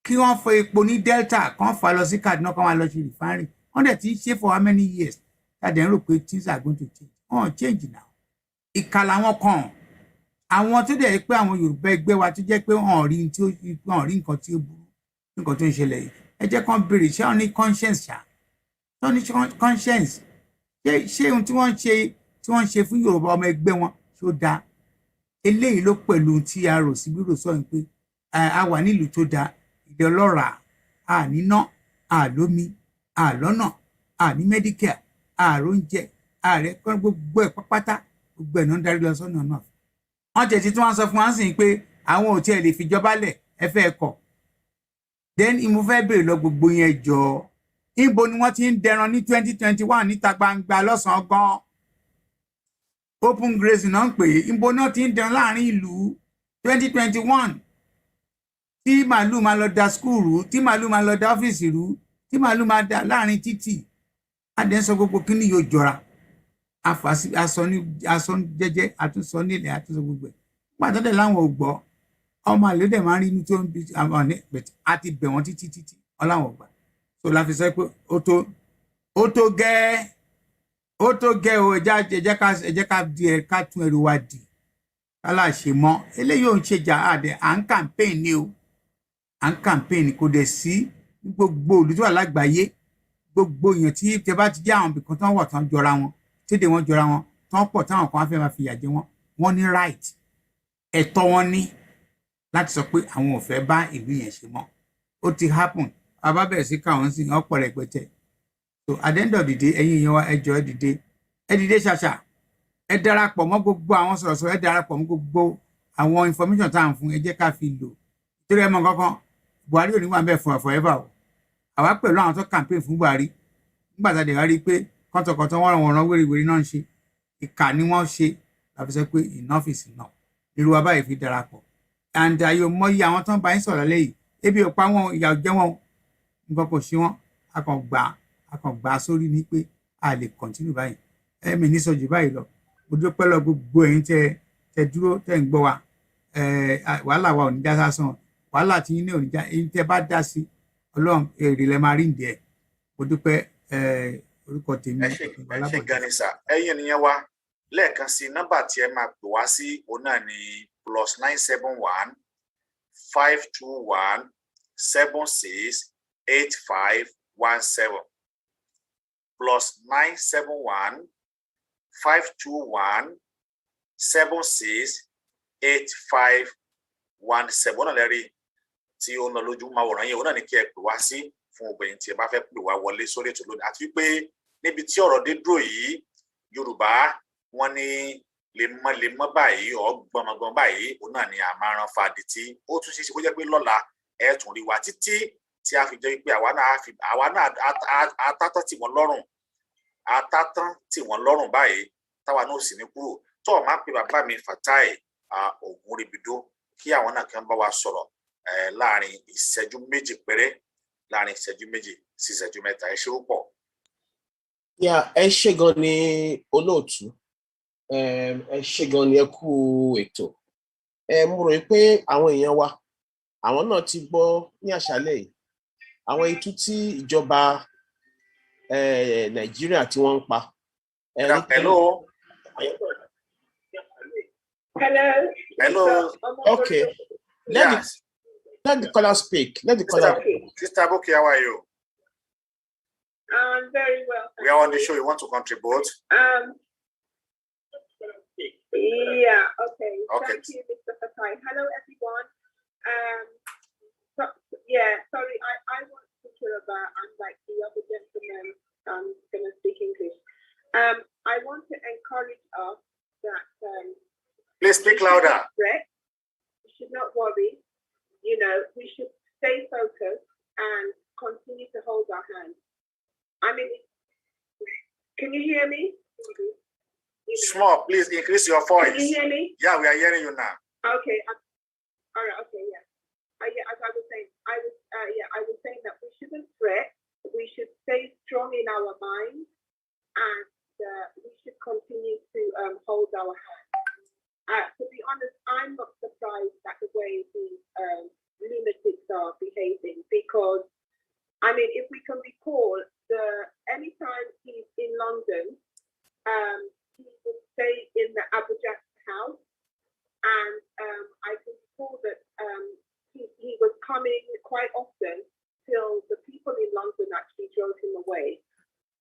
kí wọ́n fọ epo ní Delta kán fà lọ sí Kaduna kán máa lọ ṣe refinery wọ́n dẹ̀ ti ń ṣe for how many years tàdé ń rò pé things are going to change wọ́n change now ìkà làwọn kan àwọn tó dẹ̀ pé àwọn Yorùbá ẹgbẹ́ wa tó jẹ́ pé wọ́n rí nǹkan tí ó burú nǹkan tó ń ṣẹlẹ̀ yìí ẹ jẹ́ kán béèrè ṣé wọ́n ní conscience ṣá wọ́n ní conscience ṣé ohun tí wọ́n ń ṣe fún Yorùbá ọmọ ẹgbẹ́ wọn tó dáa eléyìí ló pẹ̀lú tí a rò sí bírò sọ pé a wà nílùú tó dáa ilé ọlọ́ràá a níná a lómi a lọ́nà a ní medicare a róúnjẹ ààrẹ kọ́ gbogbo ẹ̀ pápátá gbogbo ẹ̀ náà ń darí lọ sọ́nà náà wọ́n tẹ̀sí tí wọ́n sọ fún wa sí pé àwọn ò tiẹ̀ lè fìjọba lẹ̀ ẹ fẹ́ kọ̀ then mo fẹ́ béèrè lọ gbogbo yẹn jọ níbo ni wọ́n ti ń dẹran ní 2021 níta gbangba lọ́sàn-án gan open grazing náà ń pè é níbo náà ti ń dẹran láàrin ìlú 2021 tí màálù máa lọ da skul rú tí màálù máa lọ da ọ́fíìsì rú tí màálù máa da láàrin títì adẹ́sọ gbogbo kíní yóò jọra asọ jẹ́jẹ́ àtúnsọ nílẹ̀ àtúnsọ gbogbo ẹ̀ pàtàkì láwọn ò gbọ́ ọmọ àlè dẹ̀ máa ń rí inú tó ń bí àwọn ní bẹ̀tẹ̀ àti bẹ̀ wọ́n títí ọláwọn ò gbà so la fi sọ pé ó tó gẹ́ o ẹ̀jẹ̀ ká di ẹ̀ ká tún ẹrù wa dì aláṣẹ mọ́ eléyìí ò ń ṣèjà àdẹ à ń campaign ni o à ń campaign kò dẹ̀ sí gbogbo olùtọ́ àlágbáyé gbogbo èèyàn tí tẹ bá ti jẹ́ àwọn ibìkan tán wọ̀ tán jọra wọn tíde wọn jọra wọn tán pọ̀ táwọn kan á fẹ́ máa fìyà jẹ wọn ní right ẹ̀tọ́ wọn ní láti sọ pé àwọn ò fẹ́ bá ìlú yẹn ṣe mọ́ ó ti happen bàbá bẹ̀rẹ̀ sí káwọn sí ọ̀pọ̀ rẹpẹtẹ so at the end of the day ẹ̀yin èèyàn wa ẹ jọ̀ọ́ ẹ dìde ṣàṣà ẹ darapọ̀ mọ́ gbogbo àwọn sọ̀rọ̀sọ̀rọ̀ ẹ darapọ̀ mọ́ gbogbo àwọn information tá à ń fún ẹ jẹ́ ká fi lò torí ẹ mọ̀ kankan Buhari ò ní wà bẹ́ẹ̀ fún forever o àwa pẹ̀lú àwọn tó campaign fún Buhari nígbà tá a dẹ̀ wá rí i pé kọ́tọ̀kọ́tọ̀ wọ́n ràn wéréwéré náà ń ṣe ìkà ni wọ́n ṣe láti sọ pé enough is enough irú wa báyìí fi darapọ̀ and ayò mọyì àwọn tó ń bá yín sọ̀rọ̀ lẹ́yìn ebi ò pa wọn ìyà ò jẹ wọn nǹkan kò ṣe wọn a kàn gbà sórí ni pé a lè continue báyìí ẹ̀mí ní sọ jù báyìí lọ mo dúpẹ́ lọ gbogbo ẹ̀yin tẹ dúró tẹ ń gbọ́ wa wàhálà wa ò ní já sásán wàhálà tí yín ní ò ní já ẹ̀yin tẹ bá dá sí Ọlọ́run èrè lẹ máa rí ìdí ẹ̀ mo dúpẹ́ orúkọ tèmi. ẹ ṣe ganisa ẹ̀yin ènìyàn wa lẹ́ẹ̀kan sí nọ́mbà tí ẹ máa pè wá sí òun náà ní +971 521 76 8517 +971 521 76 8517 náà lẹ́rìí tí ó ń lọ lójú máwòrán yẹn òun náà ní kí ẹ pè wá sí fún obìnrin tí ẹ bá fẹ́ pè wá wọlé sórí ètò lónìí àti wípé níbi tí ọ̀rọ̀ dé dúró yìí Yorùbá wọn ní lemọ́ báyìí ọgbọmọgbọmọ báyìí òun náà ni àmàràn fàdí tí ó tún ṣe é ṣe kó jẹ́ pé lọ́la ẹ tún rí wa títí tí a fi jẹ́ pé àwa náà atátán tì wọ́n lọ́rùn báyìí táwa náà sì ní kúrò tó o máa pe bàbá mi Fatai Ògúnrìbìdó kí àwọn náà kàn bá wa sọ̀rọ̀ láàrin ìṣẹ́jú méjì péré láàrin ìṣẹ́jú méjì sí ìṣẹ́jú mẹ́ta ẹ ṣe ó pọ̀. ẹ ṣé gan ni olóòtú ẹ ṣé gan ni ẹ kú ètò mo rò pé àwọn èèyàn wa àwọn náà ti gbọ́ ní àṣálẹ́ yìí àwọn itú tí ìjọba Nàìjíríà tí wọ́n ń pa. Hello. Okay. Let the caller speak. Let the caller. Sister Boki, how are you? Very well. We are on the show. You want to contribute? Yeah. Okay. Okay. Thank you, Mr. Fatai. Hello, everyone. Sorry. I want to hear about. Unlike the other gentleman, I'm going to speak English. I want to encourage us that. Please speak louder. We should not worry. We should stay focused and continue to hold our hands. I mean, can you hear me? Small, please increase your voice. Can you hear me? Yeah, we are hearing you now. Okay. All right. Okay. Yeah. As I was saying, I was saying that we shouldn't fret. We should stay strong in our minds, and we should continue to hold our hands. To be honest, I'm not surprised at the way the lunatics are behaving, because I mean, if we can recall, anytime he's in London, he would stay in the Abuja house, and I can recall that he was coming quite often till the people in London actually drove him away.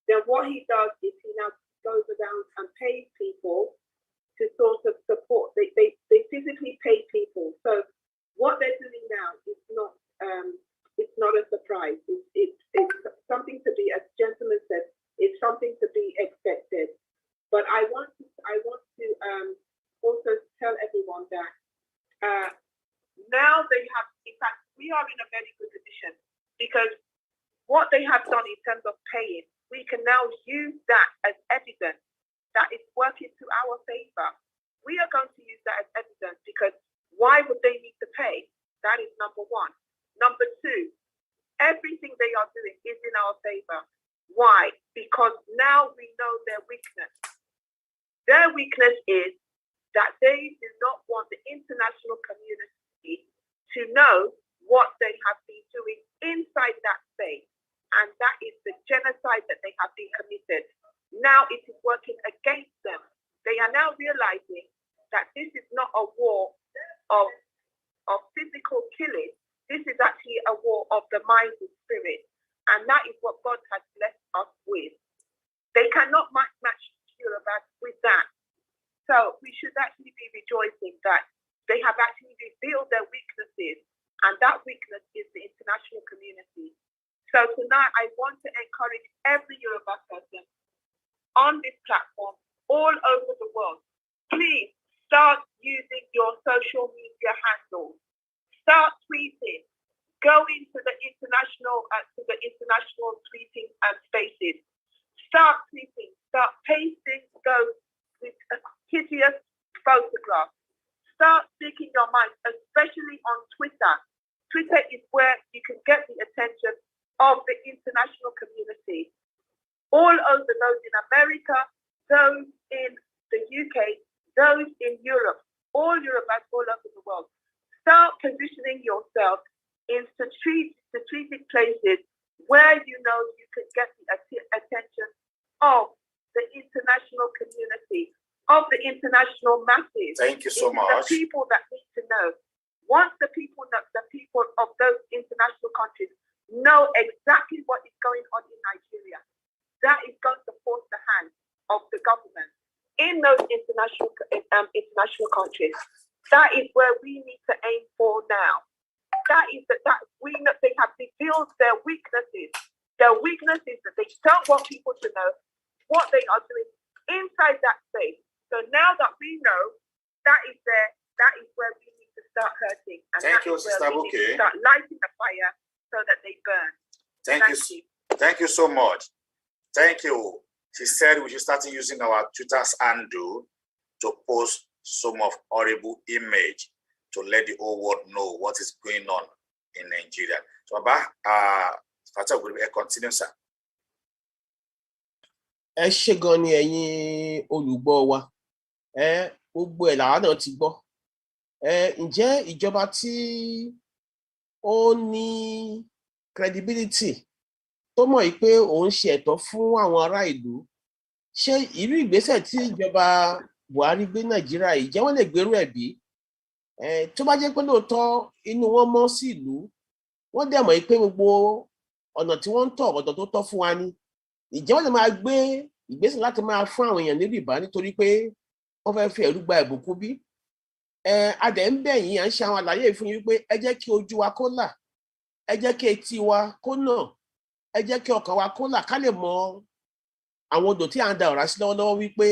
Then what he does is he now goes around and pays people to sort of support. They physically pay people. So what they're doing now is not it's not a surprise. It's something to be, as gentleman said, it's something to be expected. But I want to also tell everyone that now they have, in fact, we are in a very good position, because what they have done in terms of paying, we can now use that as evidence that it's working to our favor. We are going to use that as evidence, because why would they need to pay? That is number one. Number two, everything they are doing is in our favor. Why? Because now we know their weakness. Their weakness is that they do not want the international community to know what they have been doing inside that space. And that is the genocide that they have been committed. Now it is working against them. They are now realizing that this is not a war of physical killing. This is actually a war of the mind and spirit. And that is what God has blessed us with. They cannot match Yoruba with that. So we should actually be rejoicing that they have actually revealed their weaknesses. And that weakness is the international community. So tonight, I want to encourage every Yoruba person on this platform, all over the world, please start using your social media handles. Start tweeting. Go into the international tweeting spaces. Start tweeting. Start pasting those with hideous photographs. Start speaking your mind, especially on Twitter. Twitter is where you can get the attention of the international community. All over, those in America, those in the UK, those in Europe, all Yorubas all over the world. Start positioning yourself in strategic places where you know you can get the attention of the international community, of the international masses. Thank you so much. The people that need to know. Once the people of those international countries know exactly what is going on in Nigeria, that is going to force the hand of the government in those international countries. That is where we need to aim for now. That we know they have revealed their weaknesses. Their weaknesses that they don't want people to know what they are doing inside that space. So now that we know, that is where we need to start hurting. And thank you, Sister Buke. Start lighting the fire so that they burn. Thank you. Thank you so much. Thank you. She said we should start using our Twitter's handle to post some of horrible image to let the whole world know what is going on in Nigeria. So, Fatah, will continue, sir. Ẹ ṣé gan ni ẹ̀yin olùgbọ́ wa. Gbogbo ẹ̀ làwa náà ti gbọ́. Ǹjẹ́ ìjọba tí ó ní credibility tó mọ̀ pé òun ṣe ẹ̀tọ́ fún àwọn ará ìlú, ṣé irú ìgbésẹ̀ tí ìjọba Buhari gbé Nàìjíríà yìí jẹ́ wọ́n lè gbèrú ẹ̀ bí? Tó bá jẹ́ pé lóòótọ́ inú wọn mọ́ sí ìlú, wọ́n dẹ̀ mọ̀ pé gbogbo ọ̀nà tí wọ́n ń tọ̀ ọ̀dọ̀ tó tọ́ fún wa ni. Ǹjẹ́ wọ́n lè máa gbé ìgbésẹ̀ láti máa fún àwọn èèyàn ní rìbá nítorí pé wọ́n fẹ́ fi ẹ̀rú gba ìbùkún bí? Adẹ̀ ń bẹ̀ yín, à ń ṣe àwọn àlàyé fún yín pé ẹ jẹ́ kí ojú wa kó là, ẹ jẹ́ kí etí wa kó nà, ẹ jẹ́ kí ọkàn wa kó là ká lè mọ àwọn odò tí à ń da ọ̀rá sí lọ́wọ́lọ́wọ́ wípé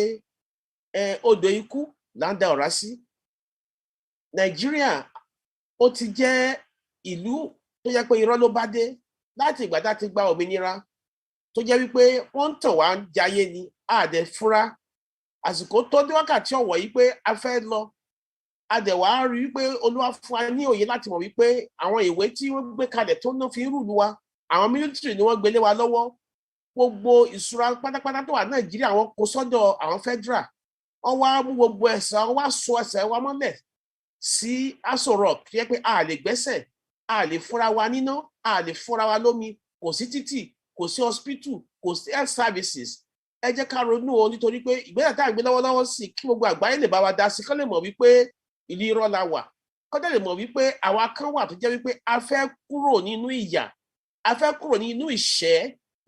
odò ikú là ń da ọ̀rá sí. Nàìjíríà ó ti jẹ́ ìlú tó jẹ́ pé irọ́ ló bá dé láti ìgbà tá a ti gba òmìnira, tó jẹ́ wípé wọ́n ń tàn wá jayé ni àdẹ̀ fúra. Àsìkò tó dé wákàtí ọ̀wọ̀ yìí pé a fẹ́ lọ, àdẹ̀ wá rí wípé Olúwa fún wa ní òye láti mọ̀ wípé àwọn ìwé tí wọ́n gbé kalẹ̀ tó ná fi ń rúlu wa, àwọn mílítírì ni wọ́n gbélé wa lọ́wọ́. Gbogbo ìṣúra pátápátá tó wà Nàìjíríà wọ́n kó sọ́dọ̀ àwọn federal. Wọ́n wá mú gbogbo ẹ̀sẹ̀, wọ́n wá so ẹsẹ̀ wa mọ́lẹ̀ sí Aso Rock, tó jẹ́ pé a lè gbẹ́sẹ̀, a lè fúnra wa níná, a lè fúnra wa lómi, kò kò sí títì, kò sí hospital, kò sí health services. Ẹ jẹ́ ká ronú o nítorí pé ìgbésẹ̀ tá à ń gbé lọ́wọ́lọ́wọ́ sí kí gbogbo àgbáyé lè bá wa dá sí kán lè mọ̀ wípé ìlú irọ́ la wà. Kán lè mọ̀ wípé àwa kan wà tó jẹ́ wípé a fẹ́ kúrò nínú ìyà, a fẹ́ kúrò nínú ìṣẹ́,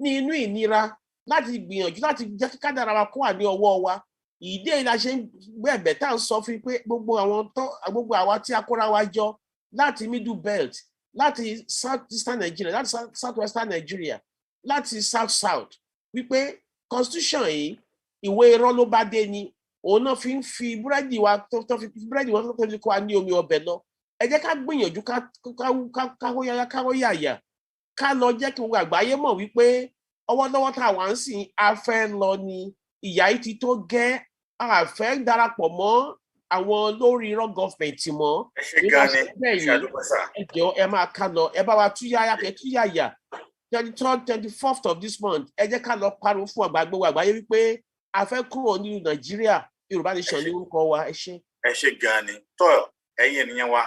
ní inú ìnira láti gbìyànjú láti jẹ́ kí kádàrá wa kó wà ní ọwọ́ wa. Ìdí la ṣe ń gbẹ̀bẹ̀ tá à ń sọ fún pé gbogbo àwa tí a kóra wa jọ láti middle belt, láti south eastern Nigeria, láti south western Nigeria, láti south wípé constitution yìí ìwé irọ́ ló bá dé ni òun náà fi ń fi búrẹ́dì wa tó fi búrẹ́dì wa tó fi kó wa ní omi ọbẹ̀ lọ. Ẹ jẹ́ ká gbìyànjú káwó yàyà ká lọ jẹ́ kí gbogbo àgbáyé mọ̀ wípé ọwọ́lọ́wọ́ tá a wà ń sìn a fẹ́ lọ ni ìyà yìí ti tó gẹ́ a fẹ́ darapọ̀ mọ́ àwọn lórí irọ́ gọ́fẹ̀ntì mọ́. Ẹ jọ̀ọ́ ẹ máa ká lọ ẹ bá wa túyàyà 23rd 24th of this month ẹ jẹ́ ká lọ pariwo fún gbogbo àgbáyé wípé a fẹ́ kúrò ní Nàìjíríà. Yorùbá nation ní orúkọ wa. Ẹ ṣé gan ni tó ẹ̀yin ènìyàn wa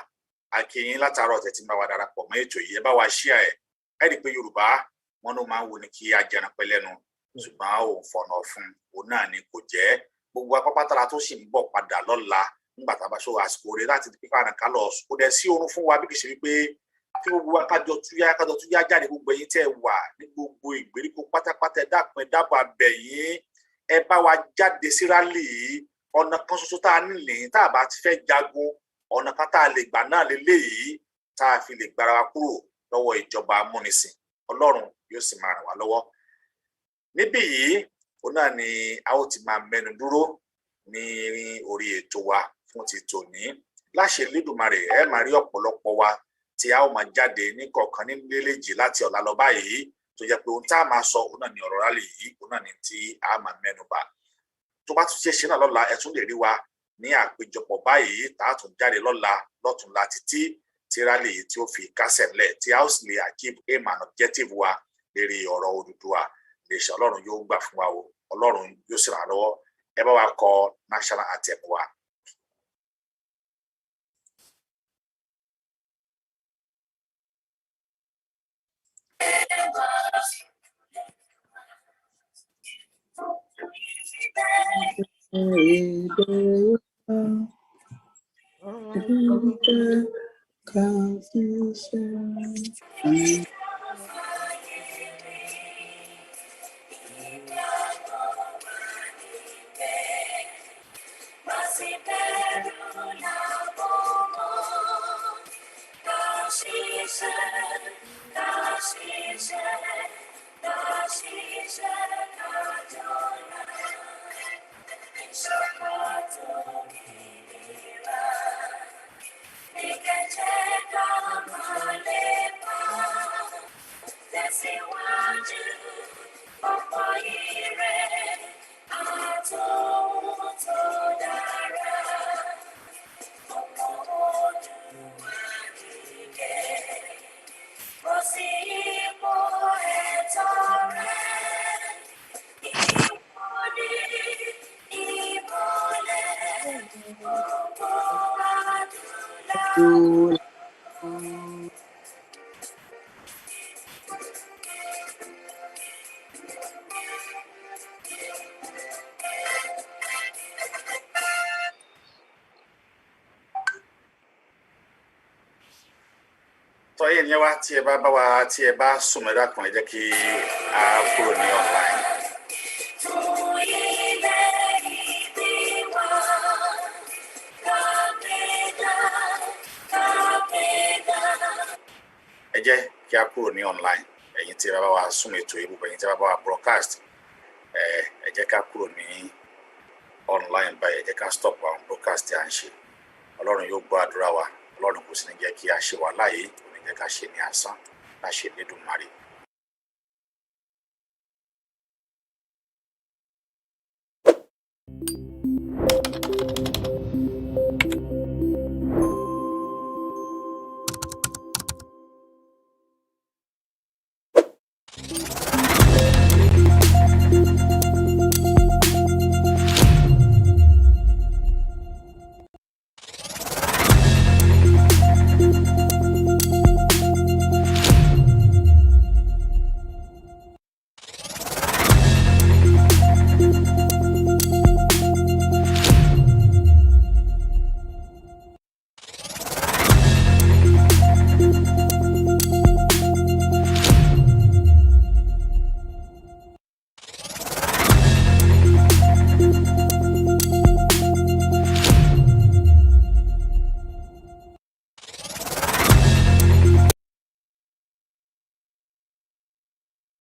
akíyín látàárọ̀ tẹ́ ti bá wa darapọ̀ mọ́ ètò yìí ẹ bá wa share ẹ rí i pé Yorùbá wọn ló máa ń wo ni kí a jẹran pẹ́ lẹ́nu ṣùgbọ́n òun fọ̀nà fún òun náà ni kò jẹ́ gbogbo apápátá tó sì ń bọ̀ padà lọ́la nígbà tá a bá ṣó àsìkò rẹ̀ láti pípa àràká lọ kò dẹ̀ sí oorun fún wa bí kì í ṣe wípé kí gbogbo wa kájọ túyá jáde gbogbo ẹ̀yin tẹ́ wà ní gbogbo ìgbèríko pátápátá dápẹ́ dábọ̀ abẹ̀yìn ẹ bá wa jáde sí rálì yìí ọ̀nà kan ṣoṣo tá a nílẹ̀ tá a bá ti fẹ́ jagun ọ̀nà kan tá a lè gbà náà lélẹ́yìí tá a fi lè gbára wa kúrò lọ́wọ́ ìjọba amúnisìn Ọlọ́run yóò sì máa ràn wá lọ́wọ́. Níbí yìí òun náà ni a ó ti máa mẹ́nu dúró ní orí ètò wa fún ti tòní. Láṣẹ Elédùmarè ẹ máa rí ọ̀pọ̀lọpọ̀ wa tí a ó máa jáde ní kọ̀ọ̀kan ní léléjì láti ọ̀la lọ báyìí tó jẹ́ pé ohun tá a máa sọ òun náà ni ọ̀rọ̀ rálì yìí òun náà ni tí a máa mẹ́nu bà. Tó bá tún ṣe náà lọ́la ẹ tún lè rí wa ní àpéjọpọ̀ báyìí tá a tún jáde lọ́la lọ́tùnla títí tí rálì yìí tí ó fi kásẹ̀ ńlẹ̀ tí a ó sì lè achieve aim and objective wa lérí ọ̀rọ̀ Odùduwà lè ṣe Ọlọ́run yóò gbà fún wa o Ọlọ́run yóò sì ràn án lọ́wọ́ ẹ bá wa kọ national anthem wa. Tọ́yẹ̀ ni wá tí ẹ bá bá wa tí ẹ bá sùnmọ́dá kan ẹ jẹ́ kí a kúrò ní online. Ẹ jẹ́ kí a kúrò ní online ẹ̀yin tí ẹ bá bá wa sùn ètò ìbùkún ẹ̀yin tí ẹ bá bá wa broadcast ẹ jẹ́ ká kúrò ní online báyìí ẹ jẹ́ ká stop àwọn broadcast tí a ń ṣe Ọlọ́run yóò gbọ́ àdúrà wa Ọlọ́run kò sì ní jẹ́ kí a ṣe wà láàyè kò ní jẹ́ ká ṣe ní asán láṣẹ Elédùmarè.